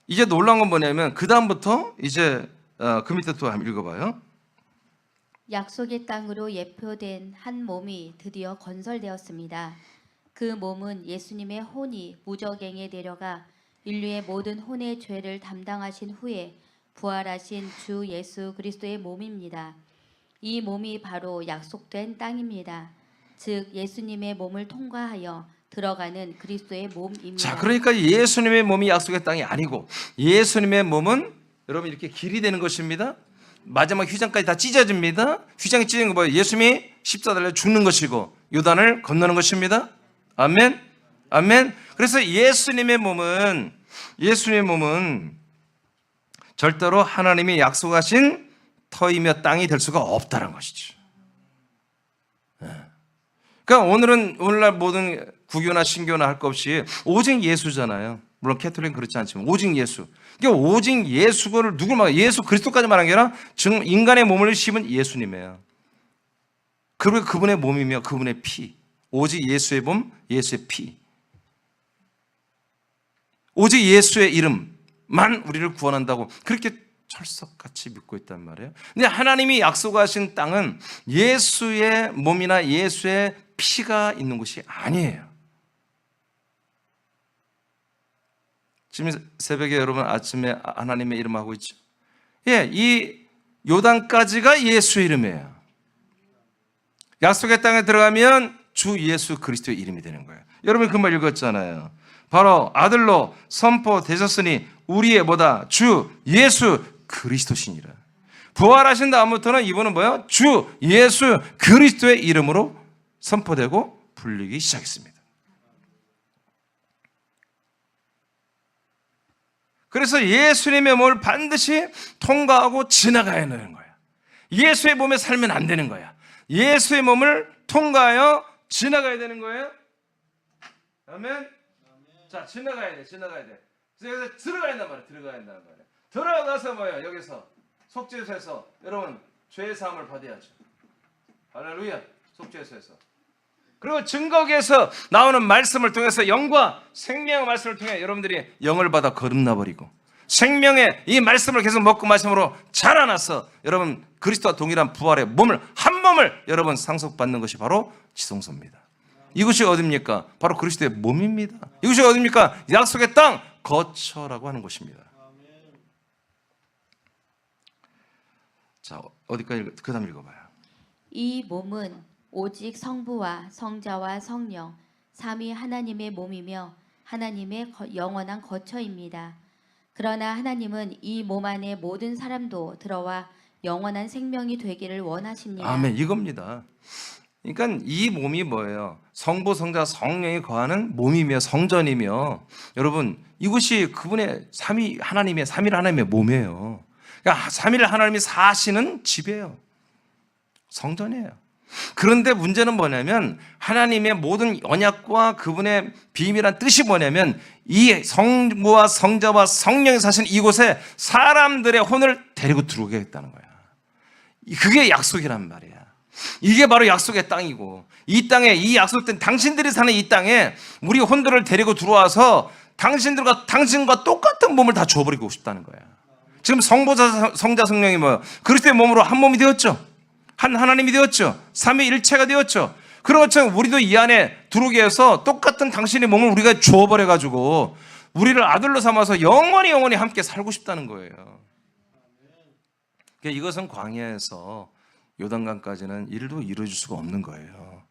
이제 놀라운 건 뭐냐면 그 다음부터 이제 그 밑에 또 한번 읽어봐요. 약속의 땅으로 예표된 한 몸이 드디어 건설되었습니다. 그 몸은 예수님의 혼이 무저갱에 내려가 인류의 모든 혼의 죄를 담당하신 후에 부활하신 주 예수 그리스도의 몸입니다. 이 몸이 바로 약속된 땅입니다. 즉 예수님의 몸을 통과하여 들어가는 그리스도의 몸입니다. 자, 그러니까 예수님의 몸이 약속의 땅이 아니고 예수님의 몸은 여러분 이렇게 길이 되는 것입니다. 마지막 휘장까지 다 찢어집니다. 휘장이 찢어진 거 뭐예요? 예수님이 십자가에 달려 죽는 것이고 요단을 건너는 것입니다. 아멘. 아멘. 그래서 예수님의 몸은 절대로 하나님이 약속하신 터이며 땅이 될 수가 없다는 것이죠. 그러니까 오늘날 모든 구교나 신교나 할 것 없이 오직 예수잖아요. 물론 캐톨릭은 그렇지 않지만 오직 예수. 그러니까 오직 예수를 누굴 말해? 예수 그리스도까지 말한 게 아니라 인간의 몸을 씹은 예수님이에요. 그리고 그분의 몸이며 그분의 피. 오직 예수의 몸, 예수의 피. 오직 예수의 이름만 우리를 구원한다고 그렇게 철석같이 믿고 있단 말이에요. 근데 하나님이 약속하신 땅은 예수의 몸이나 예수의 피가 있는 곳이 아니에요. 지금 새벽에 여러분 아침에 하나님의 이름 하고 있죠. 이 요단까지가 예수의 이름이에요. 약속의 땅에 들어가면 주 예수 그리스도의 이름이 되는 거예요. 여러분 그 말 읽었잖아요. 바로 아들로 선포되셨으니 우리의 뭐다? 주 예수 그리스도시니라. 부활하신 다음부터는 이분은 뭐야? 주 예수 그리스도의 이름으로 선포되고 불리기 시작했습니다. 그래서 예수님의 몸을 반드시 통과하고 지나가야 되는 거야. 예수의 몸에 살면 안 되는 거야. 예수의 몸을 통과하여 지나가야 되는 거예요. 아멘. 자, 지나가야 돼. 그래서 들어가야 된단 말이야. 들어가서 뭐야? 여기서 속죄소에서 여러분 죄 사함을 받아야죠. 할렐루야. 속죄소에서. 그리고 증거기에서 나오는 말씀을 통해서 영과 생명의 말씀을 통해 여러분들이 영을 받아 거듭나버리고 생명의 이 말씀을 계속 먹고 마심으로 자라나서 여러분 그리스도와 동일한 부활의 몸을 한 몸을 여러분 상속받는 것이 바로 지성소입니다. 이것이 어디입니까? 바로 그리스도의 몸입니다. 이것이 어디입니까? 약속의 땅 거처라고 하는 곳입니다. 자, 어디까지 그 다음 읽어봐요. 이 몸은 오직 성부와 성자와 성령 삼위 하나님의 몸이며 하나님의 영원한 거처입니다. 그러나 하나님은 이 몸 안에 모든 사람도 들어와 영원한 생명이 되기를 원하십니다. 아멘. 이겁니다. 그러니까 이 몸이 뭐예요? 성부, 성자, 성령이 거하는 몸이며 성전이며 여러분 이것이 그분의 삼위 하나님의 삼일 하나님의 몸이에요. 그러니까 삼일 하나님이 사시는 집이에요. 성전이에요. 그런데 문제는 뭐냐면 하나님의 모든 언약과 그분의 비밀한 뜻이 뭐냐면 이 성부와 성자와 성령이 사시는 이곳에 사람들의 혼을 데리고 들어오게 했다는 거야. 그게 약속이란 말이야. 이게 바로 약속의 땅이고 이 땅에 이 약속된 당신들이 사는 이 땅에 우리 혼들을 데리고 들어와서 당신과 똑같은 몸을 다 줘버리고 싶다는 거야. 지금 성부자 성자 성령이 뭐예요? 그리스도의 몸으로 한 몸이 되었죠. 한 하나님이 되었죠. 삼위일체가 되었죠. 그런 것처럼 우리도 이 안에 들어오게 해서 똑같은 당신의 몸을 우리가 주어버려가지고 우리를 아들로 삼아서 영원히 함께 살고 싶다는 거예요. 그러니까 이것은 광야에서 요단강까지는 일도 이루어질 수가 없는 거예요.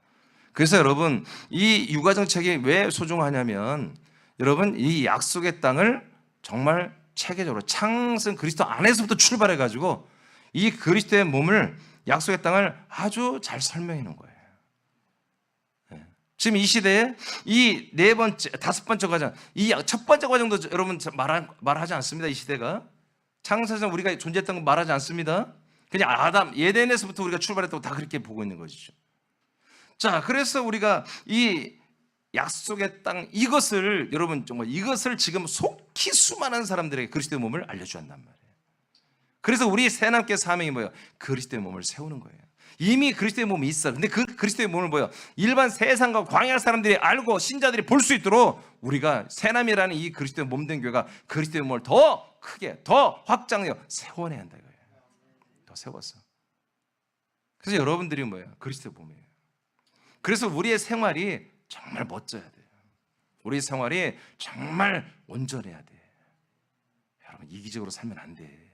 그래서 여러분 이 육아정책이 왜 소중하냐면 여러분 이 약속의 땅을 정말 체계적으로 창생 그리스도 안에서부터 출발해가지고 이 그리스도의 몸을 약속의 땅을 아주 잘 설명해 놓은 거예요. 지금 이 시대에 이 네 번째, 다섯 번째 과정, 이 첫 번째 과정도 여러분 말하지 않습니다. 이 시대가 창세전 우리가 존재했던 거 말하지 않습니다. 그냥 아담 예덴에서부터 우리가 출발했다고 다 그렇게 보고 있는 것이죠. 자, 그래서 우리가 이 약속의 땅 이것을 여러분 정말 이것을 지금 속히 수많은 사람들에게 그리스도의 몸을 알려줘야 한단 말이에요. 그래서 우리 새남께 사명이 뭐예요? 그리스도의 몸을 세우는 거예요. 이미 그리스도의 몸이 있어. 근데 그 그리스도의 몸을 뭐예요? 일반 세상과 광야 사람들이 알고 신자들이 볼 수 있도록 우리가 새남이라는 이 그리스도의 몸된 교회가 그리스도의 몸을 더 크게 더 확장해서 세워내야 한다 이거예요. 더 세웠어. 그래서 여러분들이 뭐예요? 그리스도의 몸이에요. 그래서 우리의 생활이 정말 멋져야 돼요. 우리 생활이 정말 온전해야 돼. 여러분 이기적으로 살면 안 돼.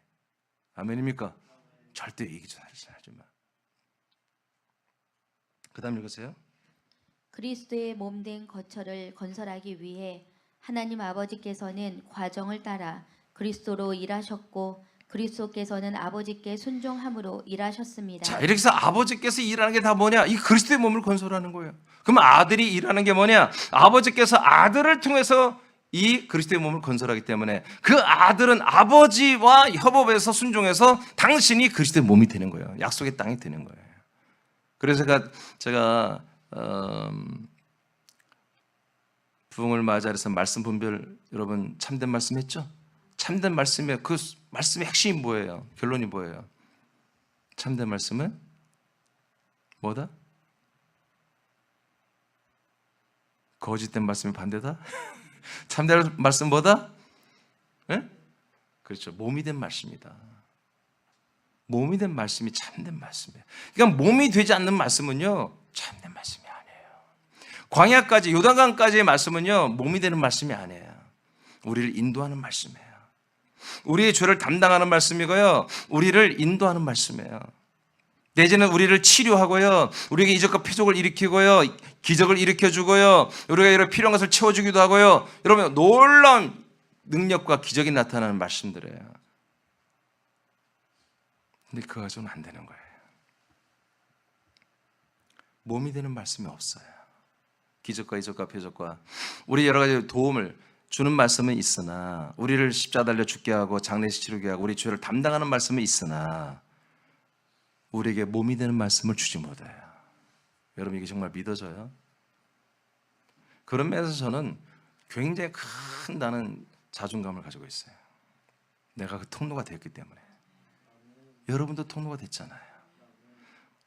아멘입니까? 절대 이기적으로 살지 마. 그 다음 읽으세요. 그리스도의 몸된 거처를 건설하기 위해 하나님 아버지께서는 과정을 따라 그리스도로 일하셨고 그리스도께서는 아버지께 순종함으로 일하셨습니다. 자, 이렇게 해서 아버지께서 일하는 게 다 뭐냐? 이 그리스도의 몸을 건설하는 거예요. 그러면 아들이 일하는 게 뭐냐? 아버지께서 아들을 통해서 이 그리스도의 몸을 건설하기 때문에 그 아들은 아버지와 협업해서 순종해서 당신이 그리스도의 몸이 되는 거예요. 약속의 땅이 되는 거예요. 그래서 제가 부흥을 맞이해서 말씀 분별 여러분 참된 말씀 했죠? 참된 말씀의 그 말씀의 핵심이 뭐예요? 결론이 뭐예요? 참된 말씀은 뭐다? 거짓된 말씀이 반대다? 참된 말씀 뭐다? 네? 그렇죠. 몸이 된 말씀이다. 몸이 된 말씀이 참된 말씀이에요. 그러니까 몸이 되지 않는 말씀은요 참된 말씀이 아니에요. 광야까지 요단강까지의 말씀은요 몸이 되는 말씀이 아니에요. 우리를 인도하는 말씀이에요. 우리의 죄를 담당하는 말씀이고요 우리를 인도하는 말씀이에요. 내지는 우리를 치료하고요 우리에게 이적과 표적을 일으키고요 기적을 일으켜주고요 우리가 이런 필요한 것을 채워주기도 하고요 여러분 놀라운 능력과 기적이 나타나는 말씀들이에요. 근데 그거 가지고는 안 되는 거예요. 몸이 되는 말씀이 없어요. 기적과 이적과 표적과 우리 여러 가지 도움을 주는 말씀은 있으나 우리를 십자가 달려 죽게 하고 장례식 치르게 하고 우리 죄를 담당하는 말씀은 있으나 우리에게 몸이 되는 말씀을 주지 못해요. 여러분 이게 정말 믿어져요? 그런 면에서 저는 굉장히 큰 나는 자존감을 가지고 있어요. 내가 그 통로가 되었기 때문에. 여러분도 통로가 됐잖아요.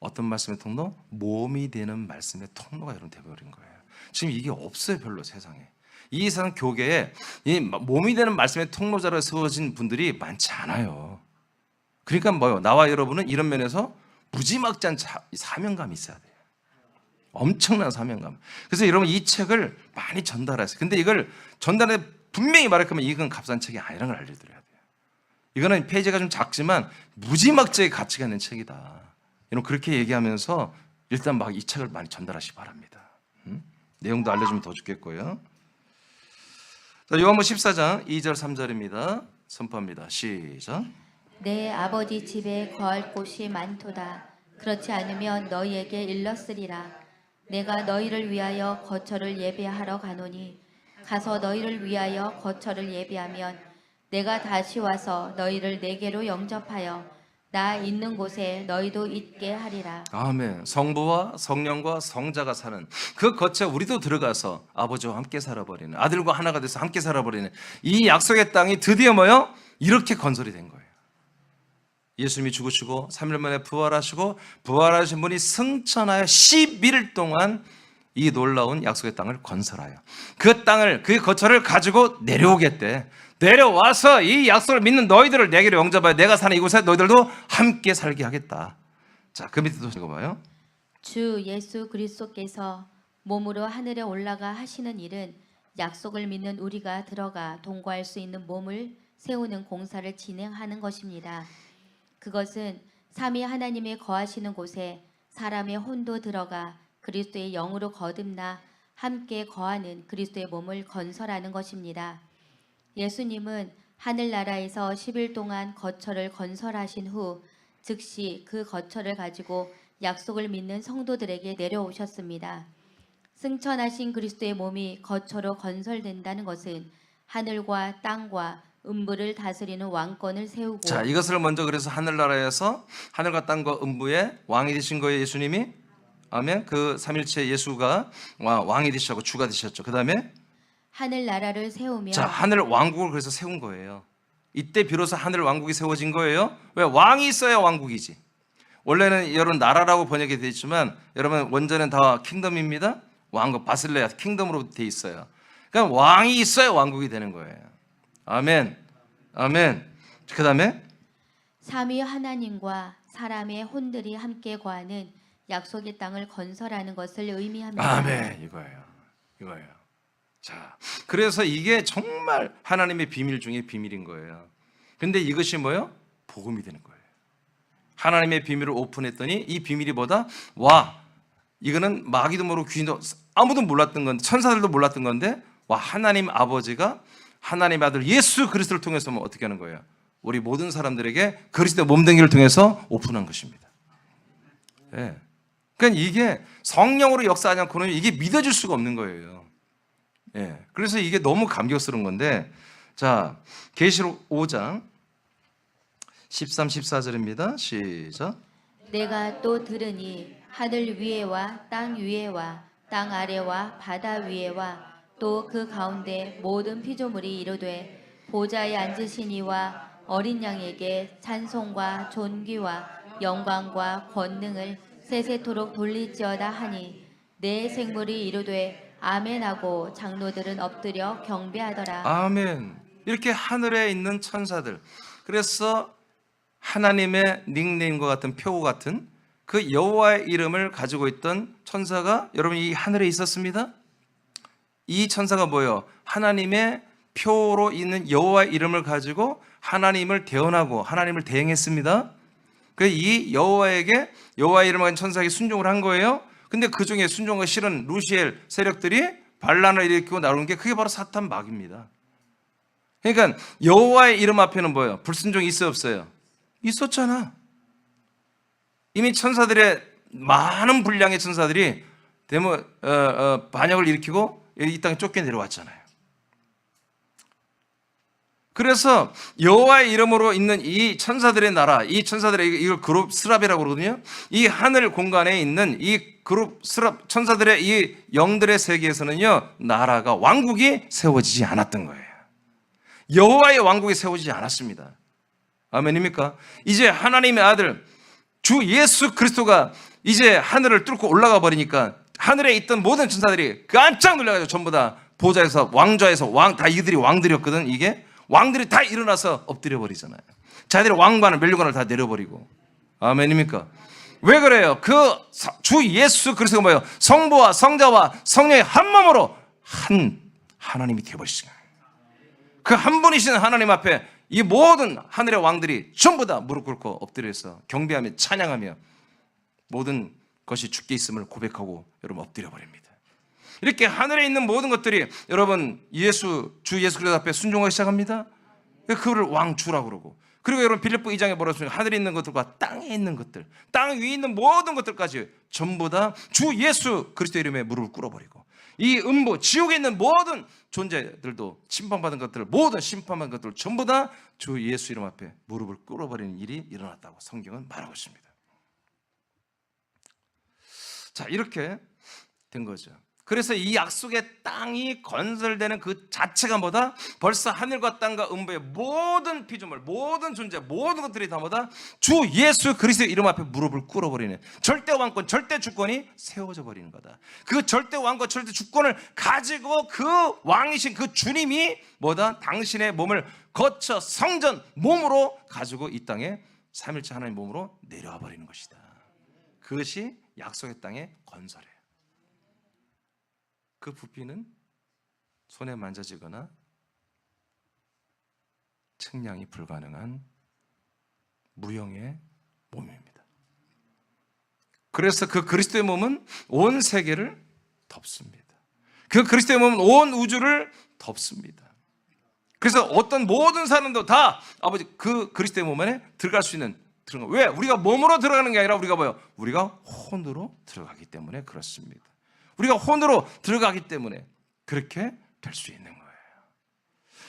어떤 말씀의 통로? 몸이 되는 말씀의 통로가 여러분 되어버린 거예요. 지금 이게 없어요, 별로 세상에. 이 세상 교계에 이 몸이 되는 말씀의 통로자로 세워진 분들이 많지 않아요. 그러니까 뭐요? 나와 여러분은 이런 면에서 무지막지한 사명감이 있어야 돼요. 엄청난 사명감. 그래서 여러분 이 책을 많이 전달하세요. 근데 이걸 전달해 분명히 말할 거면 이건 값싼 책이 아니라는 걸 알려드려야 돼요. 이거는 페이지가 좀 작지만 무지막지하게 가치가 있는 책이다. 여러분 그렇게 얘기하면서 일단 막 이 책을 많이 전달하시기 바랍니다. 내용도 알려주면 더 좋겠고요. 자, 요한복음 14장 2절 3절입니다. 선포합니다. 시작. 내 아버지 집에 거할 곳이 많도다. 그렇지 않으면 너희에게 일렀으리라. 내가 너희를 위하여 거처를 예비하러 가노니 가서 너희를 위하여 거처를 예비하면 내가 다시 와서 너희를 내게로 영접하여 나 있는 곳에 너희도 있게 하리라. 아멘. 성부와 성령과 성자가 사는 그 거처에 우리도 들어가서 아버지와 함께 살아버리는, 아들과 하나가 돼서 함께 살아버리는 이 약속의 땅이 드디어 뭐요? 이렇게 건설이 된 거예요. 예수님이 죽으시고 3일 만에 부활하시고 부활하신 분이 승천하여 11일 동안 이 놀라운 약속의 땅을 건설하여 그 땅을, 그 거처를 가지고 내려오겠대. 내려와서 이 약속을 믿는 너희들을 내게로 영접하여 내가 사는 이곳에 너희들도 함께 살게 하겠다. 자, 그 밑에도 읽어봐요. 주 예수 그리스도께서 몸으로 하늘에 올라가 하시는 일은 약속을 믿는 우리가 들어가 동거할 수 있는 몸을 세우는 공사를 진행하는 것입니다. 그것은 삼위 하나님의 거하시는 곳에 사람의 혼도 들어가 그리스도의 영으로 거듭나 함께 거하는 그리스도의 몸을 건설하는 것입니다. 예수님은 하늘나라에서 10일 동안 거처를 건설하신 후 즉시 그 거처를 가지고 약속을 믿는 성도들에게 내려오셨습니다. 승천하신 그리스도의 몸이 거처로 건설된다는 것은 하늘과 땅과 음부를 다스리는 왕권을 세우고, 자, 이것을 먼저 그래서 하늘나라에서 하늘과 땅과 음부의 왕이 되신 거예요, 예수님이. 아멘. 그 삼일체 예수가 왕이 되셨고 주가 되셨죠. 그 다음에 하늘나라를 세우며, 자, 하늘 왕국을 그래서 세운 거예요. 이때 비로소 하늘 왕국이 세워진 거예요. 왜? 왕이 있어야 왕국이지. 원래는 여러분 나라라고 번역이 되어 있지만 여러분 원전은 다 킹덤입니다. 왕국 바실레아 킹덤으로 되어 있어요. 그러니까 왕이 있어야 왕국이 되는 거예요. 아멘. 아멘. 그 다음에 삼위 하나님과 사람의 혼들이 함께 거하는 약속의 땅을 건설하는 것을 의미합니다. 아멘. 이거예요. 자, 그래서 이게 정말 하나님의 비밀 중에 비밀인 거예요. 근데 이것이 뭐예요? 복음이 되는 거예요. 하나님의 비밀을 오픈했더니 이 비밀이 뭐다? 와, 이거는 마귀도 모르고 귀신도 아무도 몰랐던 건데, 천사들도 몰랐던 건데, 와, 하나님 아버지가 하나님의 아들 예수 그리스도를 통해서 어떻게 하는 거예요? 우리 모든 사람들에게 그리스도의 몸된기를 통해서 오픈한 것입니다. 예. 그러니까 이게 성령으로 역사하지 않고는 이게 믿어질 수가 없는 거예요. 예. 그래서 이게 너무 감격스러운 건데, 자, 계시록 5장 13, 14절입니다. 시작. 내가 또 들으니 하늘 위에와 땅 위에와 땅 아래와 바다 위에와 또 그 가운데 모든 피조물이 이르되 보좌에 앉으신 이와 어린 양에게 찬송과 존귀와 영광과 권능을 세세토록 돌릴지어다 하니 내 생물이 이르되 아멘하고 장로들은 엎드려 경배하더라. 아멘. 이렇게 하늘에 있는 천사들, 그래서 하나님의 닉네임과 같은 표고 같은 그 여호와의 이름을 가지고 있던 천사가 여러분 이 하늘에 있었습니다. 이 천사가 뭐예요? 하나님의 표로 있는 여호와의 이름을 가지고 하나님을 대언하고 하나님을 대행했습니다. 그래서 이 여호와에게 여호와의 이름을 가진 천사에게 순종을 한 거예요. 근데 그 중에 순종하기 싫은 루시엘 세력들이 반란을 일으키고 나오는 게 그게 바로 사탄 마귀입니다. 그러니까 여호와의 이름 앞에는 뭐예요? 불순종이 있어요, 없어요? 있었잖아. 이미 천사들의 많은 분량의 천사들이 반역을 일으키고 이 땅에 쫓겨 내려왔잖아요. 그래서 여호와의 이름으로 있는 이 천사들의 나라, 이 천사들의 이걸 그룹 스랍이라고 그러거든요. 이 하늘 공간에 있는 이 그룹 스랍 천사들의 이 영들의 세계에서는요, 나라가 왕국이 세워지지 않았던 거예요. 여호와의 왕국이 세워지지 않았습니다. 아멘입니까? 이제 하나님의 아들 주 예수 그리스도가 이제 하늘을 뚫고 올라가 버리니까 하늘에 있던 모든 천사들이 깜짝 놀라가지고 전부 다 보좌에서 왕좌에서 다 이들이 왕들이었거든. 이게 왕들이 다 일어나서 엎드려 버리잖아요. 자기들의 왕관을 멸류관을 다 내려버리고. 아멘입니까? 왜 그래요? 그 주 예수 그리스도가 뭐예요? 성부와 성자와 성령의 한 몸으로 한 하나님이 되어버리신 거예요. 그 한 분이신 하나님 앞에 이 모든 하늘의 왕들이 전부 다 무릎 꿇고 엎드려서 경배하며 찬양하며 모든 것이 주께 있음을 고백하고 여러분 엎드려 버립니다. 이렇게 하늘에 있는 모든 것들이 여러분 주 예수 그리스도 앞에 순종하기 시작합니다. 그거를 왕주라고 그러고, 그리고 여러분 빌립보 2장에 보면 하늘에 있는 것들과 땅에 있는 것들, 땅 위에 있는 모든 것들까지 전부 다 주 예수 그리스도 이름에 무릎을 꿇어버리고, 이 음부 지옥에 있는 모든 존재들도 심판받은 것들, 모든 심판받은 것들 전부 다 주 예수 이름 앞에 무릎을 꿇어버리는 일이 일어났다고 성경은 말하고 있습니다. 자, 이렇게 된 거죠. 그래서 이 약속의 땅이 건설되는 그 자체가 뭐다? 벌써 하늘과 땅과 음부의 모든 피조물, 모든 존재, 모든 것들이 다 뭐다? 주 예수 그리스도의 이름 앞에 무릎을 꿇어버리는 절대 왕권, 절대 주권이 세워져 버리는 거다. 그 절대 왕권, 절대 주권을 가지고 그 왕이신 그 주님이 뭐다? 당신의 몸을 거쳐 성전 몸으로 가지고 이 땅에 삼일째 하나님 몸으로 내려와 버리는 것이다. 그것이 약속의 땅의 건설이에요. 그 부피는 손에 만져지거나 측량이 불가능한 무형의 몸입니다. 그래서 그 그리스도의 몸은 온 세계를 덮습니다. 그 그리스도의 몸은 온 우주를 덮습니다. 그래서 어떤 모든 사람도 다 아버지 그 그리스도의 몸 안에 들어갈 수 있는, 왜? 우리가 몸으로 들어가는 게 아니라 우리가 뭐예요? 우리가 혼으로 들어가기 때문에 그렇습니다. 우리가 혼으로 들어가기 때문에 그렇게 될 수 있는 거예요.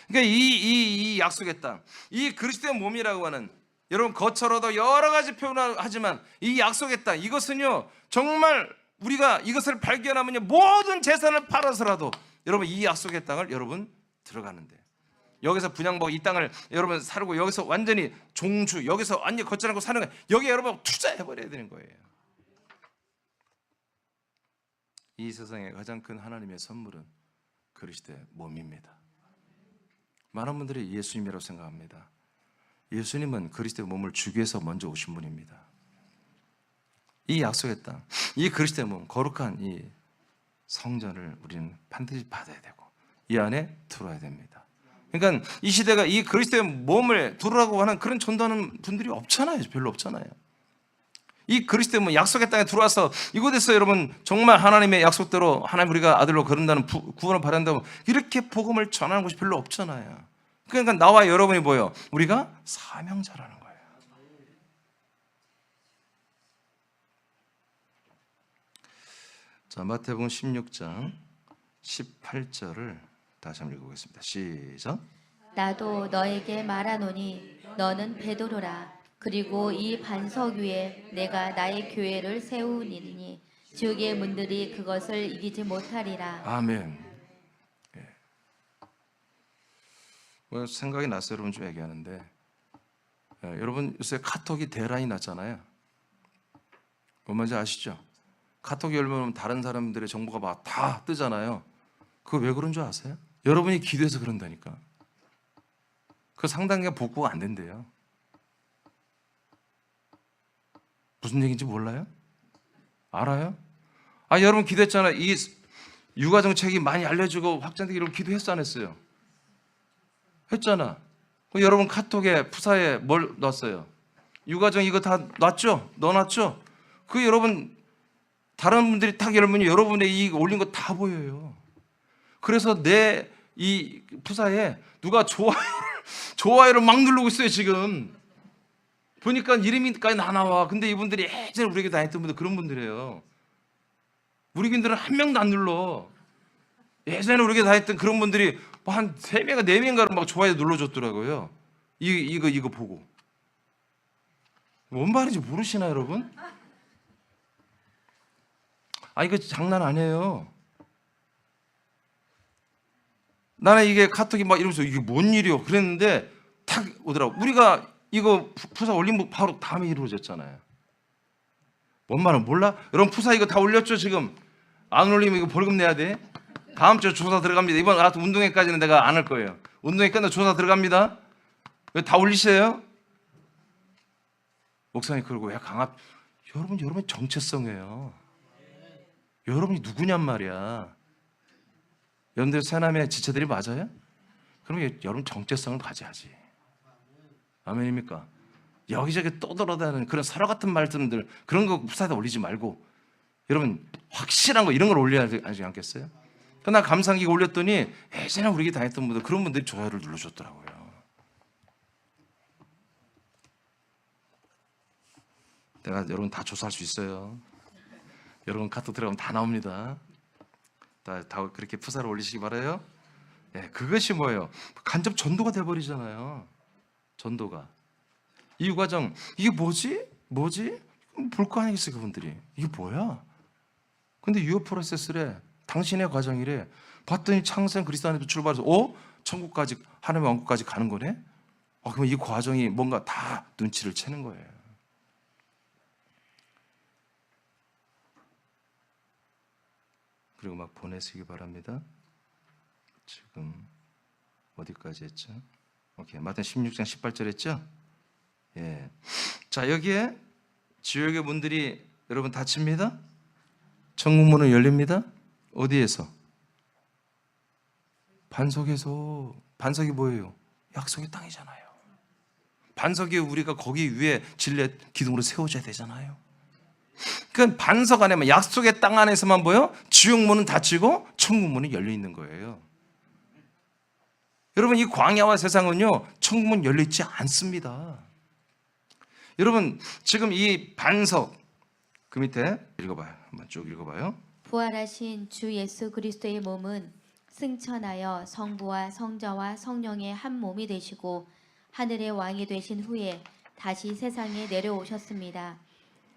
그러니까 이 약속의 땅, 이 그리스도의 몸이라고 하는, 여러분 겉으로도 여러 가지 표현을 하지만 이 약속의 땅, 이것은요 정말 우리가 이것을 발견하면요 모든 재산을 팔아서라도 여러분 이 약속의 땅을 여러분 들어가는데, 여기서 분양받고 이 땅을 여러분 살고 여기서 완전히 종주, 여기서 완전히 걷지 않고 사는 거예요. 여기에 여러분 투자해버려야 되는 거예요. 이 세상에 가장 큰 하나님의 선물은 그리스도의 몸입니다. 많은 분들이 예수님이라고 생각합니다. 예수님은 그리스도의 몸을 주기 위해서 먼저 오신 분입니다. 이 약속의 땅, 이 그리스도의 몸, 거룩한 이 성전을 우리는 반드시 받아야 되고 이 안에 들어와야 됩니다. 그러니까 이 시대가 이 그리스도의 몸을 들어오라고 하는 그런 전도하는 분들이 없잖아요. 별로 없잖아요. 이 그리스도의 몸, 약속의 땅에 들어와서 이곳에서 여러분 정말 하나님의 약속대로 하나님 우리가 아들로 거듭나는 구원을 받는다고 이렇게 복음을 전하는 곳이 별로 없잖아요. 그러니까 나와 여러분이 뭐예요? 우리가 사명자라는 거예요. 자, 마태복음 16장 18절을 다시 한번 읽어보겠습니다. 시작. 나도 너에게 말하노니 너는 베드로라. 그리고 이 반석 위에 내가 나의 교회를 세우리니 지옥의 문들이 그것을 이기지 못하리라. 아멘. 예. 뭐 생각이 났어요. 여러분 좀 얘기하는데, 여러분 요새 카톡이 대란이 났잖아요. 뭔지 아시죠? 카톡이 열면 다른 사람들의 정보가 막 다 뜨잖아요. 그거 왜 그런 줄 아세요? 여러분이 기도해서 그런다니까. 그 상당히 복구가 안 된대요. 무슨 얘기인지 몰라요? 알아요? 아, 여러분 기도했잖아요. 이 육아정책이 많이 알려지고 확장되기 여러분 기도했어 안 했어요? 했잖아. 여러분 카톡에 푸사에 뭘 넣었어요? 육아정 이거 다 놨죠? 넣어놨죠? 그 여러분 다른 분들이 딱 열면 여러분의 이 올린 거 다 보여요. 그래서 내 이 푸사에 누가 좋아요를 막 누르고 있어요 지금. 보니까 이름이까지 다 나와. 근데 이분들이 예전에 우리에게 다녔던 분들 그런 분들이에요. 우리 교인들은 한 명도 안 눌러. 예전에 우리에게 다녔던 그런 분들이 한 3명인가 4명인가를 막 좋아요 눌러줬더라고요. 이거 보고. 뭔 말인지 모르시나요 여러분? 아, 이거 장난 아니에요. 나는 이게 카톡이 막 이러면서 이게 뭔 일이요? 그랬는데 탁 오더라고. 우리가 이거 푸사 올린 바로 다음에 이루어졌잖아요. 뭔 말은 몰라? 여러분 푸사 이거 다 올렸죠 지금? 안 올리면 이거 벌금 내야 돼. 다음 주에 조사 들어갑니다. 이번 운동회까지는 내가 안 할 거예요. 운동회 끝나 조사 들어갑니다. 이거 다 올리세요. 목사님 그러고 왜 강압? 여러분 정체성이에요. 여러분이 누구냔 말이야. 여러분들 새남의 지체들이 맞아요? 그러면 여러분 정체성을 가져야지. 아멘입니까? 여기저기 떠돌아다니는 그런 사러 같은 말들을 그런 거 푸사에다 올리지 말고 여러분 확실한 거 이런 걸 올려야 하지 않겠어요? 그러나 감상기가 올렸더니 예전에 우리 다녔던 분들 그런 분들이 좋아요를 눌러줬더라고요. 내가 여러분 다 조사할 수 있어요. 여러분 카톡 들어가면 다 나옵니다. 다 그렇게 푸사를 올리시기 바라요. 네, 그것이 뭐예요? 간접 전도가 돼버리잖아요. 전도가. 이 과정 이게 뭐지? 볼 거 아니겠어요 그분들이. 이게 뭐야? 근데 유효 프로세스래. 당신의 과정이래. 봤더니 창생 그리스도 안에서 출발해서 천국까지 하나님의 왕국까지 가는 거네. 그럼 이 과정이 뭔가 다 눈치를 채는 거예요. 그리고 막 보내시기 바랍니다. 지금 어디까지 했죠? 오케이. 마태복음 16장 18절 했죠? 예. 자, 여기에 지옥의 문들이 여러분 닫힙니다. 천국 문은 열립니다. 어디에서? 반석에서. 반석이 뭐예요? 약속의 땅이잖아요. 반석이 우리가 거기 위에 진례 기둥으로 세워져야 되잖아요. 그러니까 반석 안에만 약속의 땅 안에서만 보여 지옥 문은 닫히고 천국 문은 열려 있는 거예요. 여러분 이 광야와 세상은요 천국 문 열려 있지 않습니다. 여러분 지금 이 반석 그 밑에 읽어봐요. 한번 쭉 읽어봐요. 부활하신 주 예수 그리스도의 몸은 승천하여 성부와 성자와 성령의 한 몸이 되시고 하늘의 왕이 되신 후에 다시 세상에 내려오셨습니다.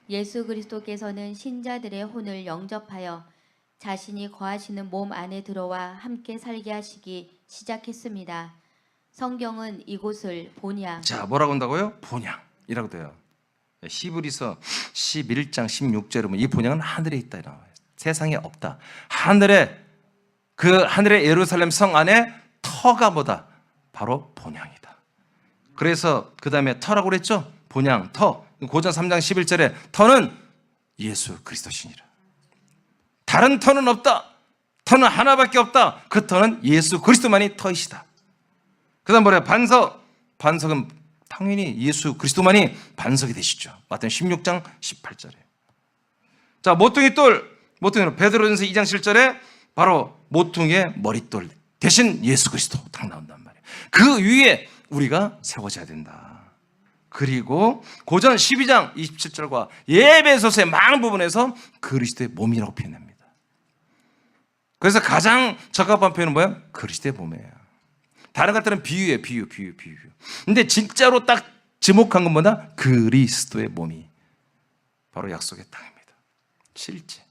예수 그리스도께서는 신자들의 혼을 영접하여 자신이 거하시는 몸 안에 들어와 함께 살게 하시기 시작했습니다. 성경은 이곳을 본향. 자, 뭐라고 한다고요? 본향이라고 돼요. 히브리서 11장 16절에 보면 이 본향은 하늘에 있다 이라고 해요. 세상에 없다. 하늘의 예루살렘 성 안에 터가 뭐다? 바로 본향이다. 그래서 그 다음에 터라고 그랬죠? 본향, 터. 고전 3장 11절에 터는 예수 그리스도시니라. 다른 터는 없다. 터는 하나밖에 없다. 그 터는 예수 그리스도만이 터이시다. 그 다음 뭐래요? 반석. 반석은 당연히 예수 그리스도만이 반석이 되시죠. 마태복음 16장 18절에. 자, 모퉁이 돌. 모퉁이로 베드로전서 2장 7절에 바로 모퉁이의 머릿돌 대신 예수 그리스도 딱 나온단 말이에요. 그 위에 우리가 세워져야 된다. 그리고 고전 12장 27절과 예배소서의 많은 부분에서 그리스도의 몸이라고 표현합니다. 그래서 가장 적합한 표현은 뭐예요? 그리스도의 몸이에요. 다른 것들은 비유예요. 비유. 근데 진짜로 딱 지목한 건 뭐다? 그리스도의 몸이 바로 약속의 땅입니다. 실제.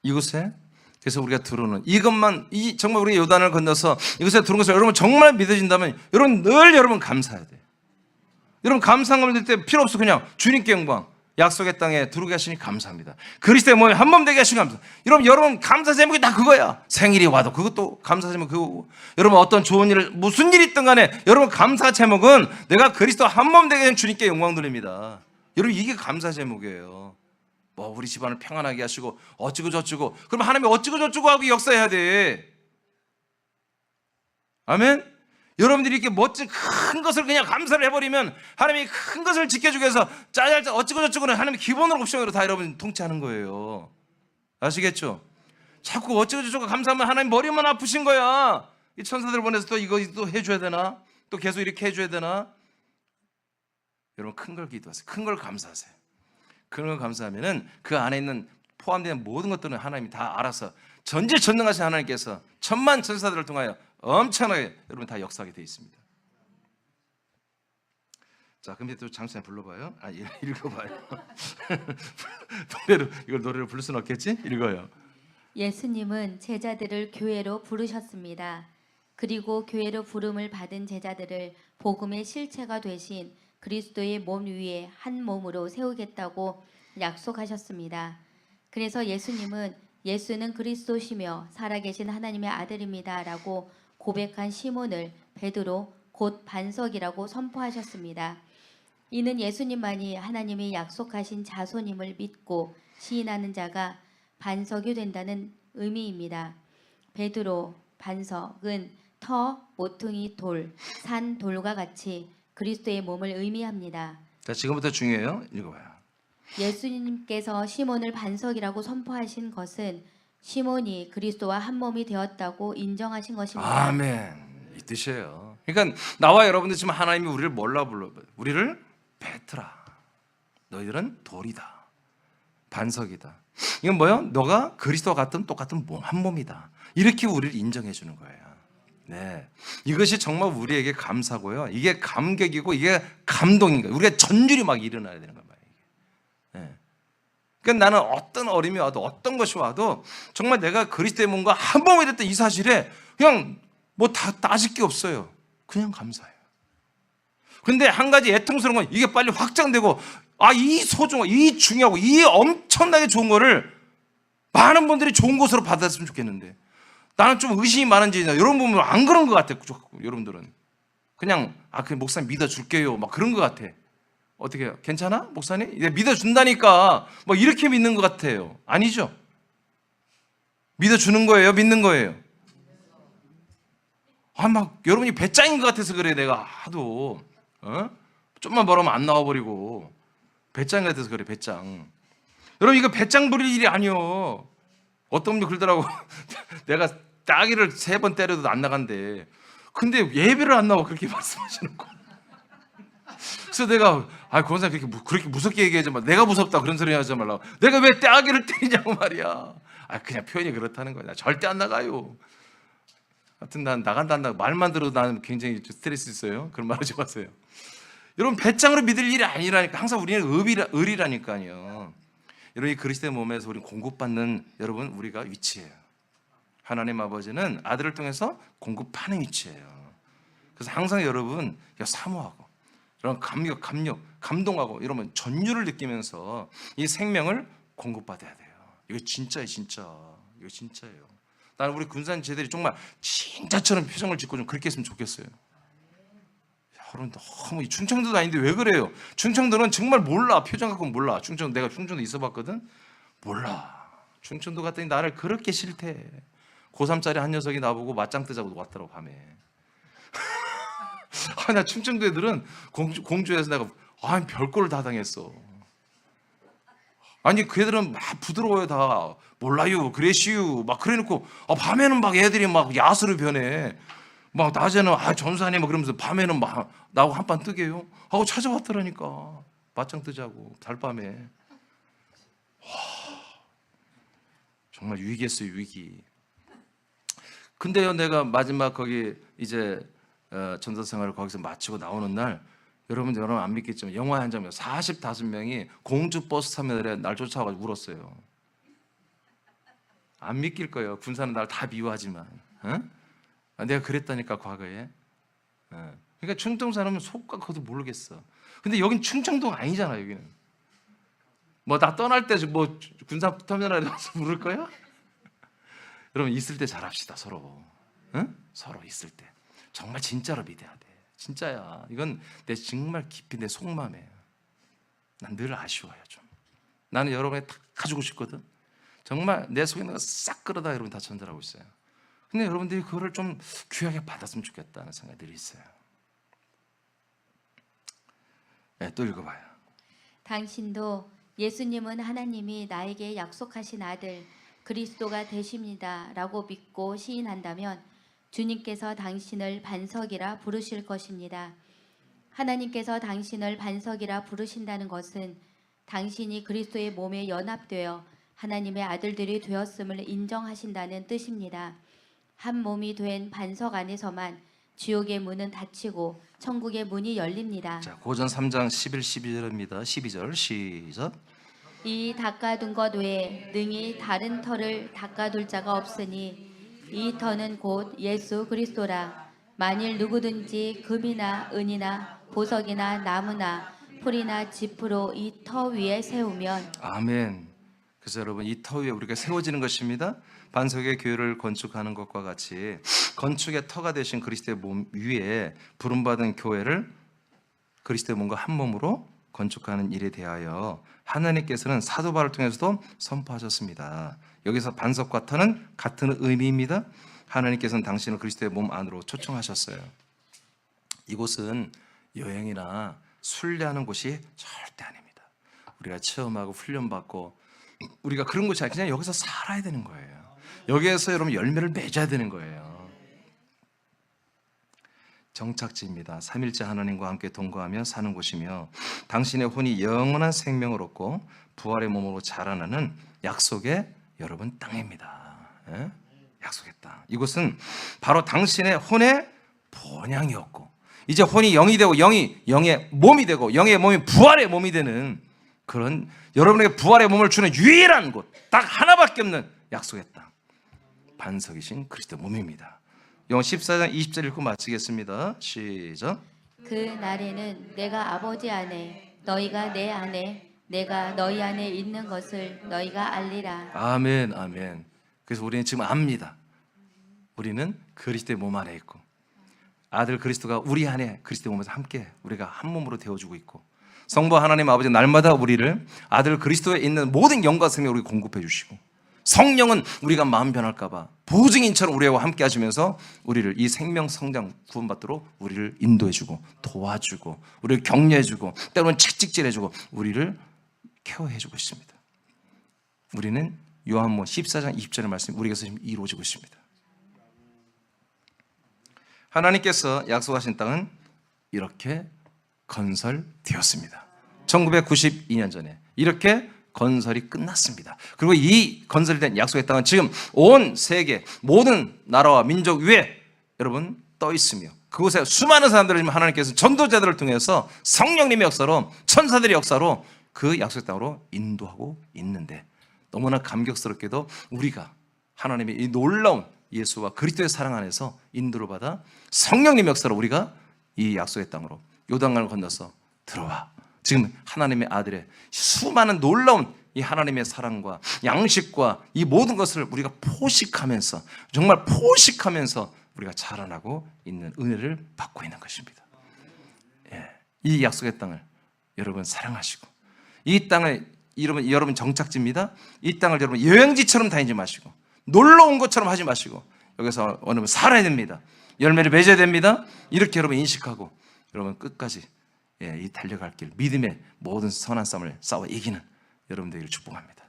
이곳에 그래서 우리가 들어오는 이것만 정말 우리가 요단을 건너서 이곳에 들어온 것을 여러분 정말 믿어진다면 여러분 늘 여러분 감사해야 돼요. 여러분 감사함을 들 때 필요 없어. 그냥 주님께 영광. 약속의 땅에 들어오게 하시니 감사합니다. 그리스도의 몸에 한 몸 되게 하시니 감사합니다. 여러분 감사 제목이 다 그거야. 생일이 와도 그것도 감사 제목 그거고, 여러분 어떤 좋은 일을 무슨 일이 있든 간에 여러분 감사 제목은 내가 그리스도 한 몸 되게 하신 주님께 영광 돌립니다. 여러분 이게 감사 제목이에요. 뭐 우리 집안을 평안하게 하시고 어찌고 저찌고, 그럼 하나님이 어찌고 저찌고 하고 역사해야 돼. 아멘. 여러분들이 이렇게 멋진 큰 것을 그냥 감사를 해버리면 하나님이 큰 것을 지켜주기 위해서 짜잘짜 어찌고 저찌고는 하나님이 기본으로 옵션으로 다 여러분 통치하는 거예요. 아시겠죠? 자꾸 어찌고 저찌고 감사하면 하나님 머리만 아프신 거야. 이 천사들 보내서 또 이거 또 해줘야 되나? 또 계속 이렇게 해줘야 되나? 여러분 큰 걸 기도하세요. 큰 걸 감사하세요. 큰 걸 감사하면은 그 안에 있는 포함된 모든 것들은 하나님이 다 알아서 전지전능하신 하나님께서 천만 천사들을 통하여 엄청나게 여러분 다 역사하게 되어 있습니다. 자, 그럼 이제 또 장수님 불러봐요. 읽어봐요. 노래로 부를 수는 없겠지? 읽어요. 예수님은 제자들을 교회로 부르셨습니다. 그리고 교회로 부름을 받은 제자들을 복음의 실체가 되신 그리스도의 몸 위에 한 몸으로 세우겠다고 약속하셨습니다. 그래서 예수는 그리스도시며 살아계신 하나님의 아들입니다 라고 고백한 시몬을 베드로 곧 반석이라고 선포하셨습니다. 이는 예수님만이 하나님이 약속하신 자손임을 믿고 시인하는 자가 반석이 된다는 의미입니다. 베드로, 반석은 터, 모퉁이, 돌, 산, 돌과 같이 그리스도의 몸을 의미합니다. 자, 지금부터 중요해요. 읽어봐요. 예수님께서 시몬을 반석이라고 선포하신 것은 시몬이 그리스도와 한 몸이 되었다고 인정하신 것입니다. 아멘. 이 뜻이에요. 그러니까 나와 여러분들 지금 하나님이 우리를 뭘라 불러? 우리를 베트라. 너희들은 돌이다. 반석이다. 이건 뭐요? 너가 그리스도와 같은 똑같은 몸, 한 몸이다. 이렇게 우리를 인정해 주는 거예요. 네, 이것이 정말 우리에게 감사고요. 이게 감격이고 이게 감동인 거예요. 우리가 전율이 막 일어나야 되는 거예요. 네. 그러니까 나는 어떤 어림이 와도 어떤 것이 와도 정말 내가 그리스도의 몸과 한 몸이 됐던 이 사실에 그냥 뭐 다 따질 게 없어요. 그냥 감사해요. 근데 한 가지 애통스러운 건 이게 빨리 확장되고 이 소중하고 이 중요하고 이 엄청나게 좋은 거를 많은 분들이 좋은 것으로 받았으면 좋겠는데 나는 좀 의심이 많은지 여러분 보면 안 그런 것 같아요. 여러분들은 그냥 그냥 목사님 믿어줄게요 막 그런 것 같아. 어떻게 해요? 괜찮아? 목사님? 믿어준다니까 뭐 이렇게 믿는 것 같아요. 아니죠? 믿어주는 거예요? 믿는 거예요? 막 여러분이 배짱인 것 같아서 그래. 내가 하도 좀만 벌으면 안 나와버리고 배짱 같아서 그래. 배짱. 여러분 이거 배짱 부릴 일이 아니요. 어떤 분들 그러더라고. 내가 따기를 3번 때려도 안 나간대. 근데 예배를 안 나와 그렇게 말씀하시는 거. 그래서 내가 권사님 그렇게 무섭게 얘기하지 마. 내가 무섭다 그런 소리 하지 말라고. 내가 왜 따기를 때리냐고 말이야. 그냥 표현이 그렇다는 거야. 나 절대 안 나가요. 하여튼 난 나간다 안 나가 말만 들어도 나는 굉장히 스트레스 있어요. 그런 말 하지 마세요. 여러분 배짱으로 믿을 일이 아니라니까. 항상 우리는 의리라니까요. 여러분 이 그리스도의 몸에서 우리 공급받는 여러분 우리가 위치예요. 하나님 아버지는 아들을 통해서 공급하는 위치예요. 그래서 항상 여러분 사모하고 이런 감동하고 이러면 전율을 느끼면서 이 생명을 공급받아야 돼요. 이거 진짜예요, 진짜. 이거 진짜예요. 나는 우리 군산 제들이 정말 진짜처럼 표정을 짓고 좀 그렇게 했으면 좋겠어요. 여러분 너무 충청도도 아닌데 왜 그래요? 충청도는 정말 몰라. 표정 갖고 몰라. 내가 충청도 있어봤거든. 몰라. 충청도 갔더니 나를 그렇게 싫대. 고3짜리 한 녀석이 나보고 맞짱 뜨자고 왔더라고 밤에. 나 충청도 애들은 공주에서 내가 별꼴을 다 당했어. 그 애들은 막 부드러워요. 다 몰라요 그래시유 막 그래놓고 밤에는 막 애들이 막 야수로 변해. 막 낮에는 전사님 막 그러면서 밤에는 막 나하고 한판 뜨게요 하고 찾아왔더라니까. 맞짱 뜨자고 달밤에. 와, 정말 위기였어요, 위기. 근데요 내가 마지막 거기 이제 전도 생활을 거기서 마치고 나오는 날 여러분 안 믿겠지만 영화의 한 장면 45명이 공주 버스 타면 날 쫓아와가지고 울었어요. 안 믿길 거예요. 군사는 날 다 미워하지만 내가 그랬다니까 과거에. 그러니까 충청 사람은 속과 겉을 모르겠어. 근데 여긴 충청도가 아니잖아. 여기는 뭐 나 떠날 때 뭐 군사 터미널에 와서 부를 거야? 여러분 있을 때 잘합시다. 서로 서로 있을 때 정말 진짜로 믿어야 돼. 진짜야. 이건 내 정말 깊이 내 속마음이에요. 난 늘 아쉬워요 좀. 나는 여러분에 다 가지고 싶거든. 정말 내 속에 있는 거 싹 끌어다 여러분 다 전달하고 있어요. 근데 여러분들이 그거를 좀 귀하게 받았으면 좋겠다는 생각이 늘 있어요. 또 읽어봐요. 당신도 예수님은 하나님이 나에게 약속하신 아들 그리스도가 되십니다 라고 믿고 시인한다면 주님께서 당신을 반석이라 부르실 것입니다. 하나님께서 당신을 반석이라 부르신다는 것은 당신이 그리스도의 몸에 연합되어 하나님의 아들들이 되었음을 인정하신다는 뜻입니다. 한 몸이 된 반석 안에서만 지옥의 문은 닫히고 천국의 문이 열립니다. 자, 고전 3장 11, 12절입니다. 12절 시작. 이 닦아둔 것 외에 능히 다른 터를 닦아둘 자가 없으니 이 터는 곧 예수 그리스도라. 만일 누구든지 금이나 은이나 보석이나 나무나 풀이나 짚으로 이 터 위에 세우면 아멘. 그래서 여러분 이 터 위에 우리가 세워지는 것입니다. 반석의 교회를 건축하는 것과 같이 건축의 터가 되신 그리스도의 몸 위에 부름받은 교회를 그리스도의 몸과 한 몸으로 건축하는 일에 대하여 하나님께서는 사도 바울을 통해서도 선포하셨습니다. 여기서 반석과 터는 같은 의미입니다. 하나님께서는 당신을 그리스도의 몸 안으로 초청하셨어요. 이곳은 여행이나 순례하는 곳이 절대 아닙니다. 우리가 체험하고 훈련받고 우리가 그런 곳이 아니라 그냥 여기서 살아야 되는 거예요. 여기에서 여러분 열매를 맺어야 되는 거예요. 정착지입니다. 삼일째 하나님과 함께 동거하며 사는 곳이며 당신의 혼이 영원한 생명을 얻고 부활의 몸으로 자라나는 약속의 여러분 땅입니다. 예? 약속의 땅. 이곳은 바로 당신의 혼의 본향이었고 이제 혼이 영이 되고 영이 영의 몸이 되고 영의 몸이 부활의 몸이 되는 그런 여러분에게 부활의 몸을 주는 유일한 곳, 딱 하나밖에 없는 약속의 땅, 반석이신 그리스도 몸입니다. 요한 14장 20절 읽고 마치겠습니다. 시작. 그 날에는 내가 아버지 안에 너희가 내 안에 내가 너희 안에 있는 것을 너희가 알리라. 아멘, 아멘. 그래서 우리는 지금 압니다. 우리는 그리스도의 몸 안에 있고 아들 그리스도가 우리 안에 그리스도의 몸에서 함께 우리가 한 몸으로 되어주고 있고 성부 하나님 아버지 날마다 우리를 아들 그리스도에 있는 모든 영과 생명을 우리 공급해 주시고 성령은 우리가 마음 변할까 봐 보증인처럼 우리와 함께 하시면서 우리를 이 생명 성장 구원받도록 우리를 인도해 주고 도와주고 우리를 격려해 주고 때로는 채찍질해 주고 우리를 케어해 주고 있습니다. 우리는 요한복음 14장 20절의 말씀이 우리에게서 지금 이루어지고 있습니다. 하나님께서 약속하신 땅은 이렇게 건설되었습니다. 1992년 전에 이렇게 건설이 끝났습니다. 그리고 이 건설된 약속의 땅은 지금 온 세계 모든 나라와 민족 위에 여러분 떠 있으며 그곳에 수많은 사람들을 지금 하나님께서 전도자들을 통해서 성령님의 역사로 천사들의 역사로 그 약속의 땅으로 인도하고 있는데 너무나 감격스럽게도 우리가 하나님의 이 놀라운 예수와 그리스도의 사랑 안에서 인도를 받아 성령님의 역사로 우리가 이 약속의 땅으로 요단강을 건너서 들어와 지금 하나님의 아들의 수많은 놀라운 이 하나님의 사랑과 양식과 이 모든 것을 우리가 포식하면서 정말 포식하면서 우리가 자라나고 있는 은혜를 받고 있는 것입니다. 예, 이 약속의 땅을 여러분 사랑하시고 이 땅을 여러분 정착지입니다. 이 땅을 여러분 여행지처럼 다니지 마시고 놀러 온 것처럼 하지 마시고 여기서 여러분 살아야 됩니다. 열매를 맺어야 됩니다. 이렇게 여러분 인식하고 여러분 끝까지 이 달려갈 길 믿음의 모든 선한 싸움을 싸워 이기는 여러분 되기를 축복합니다.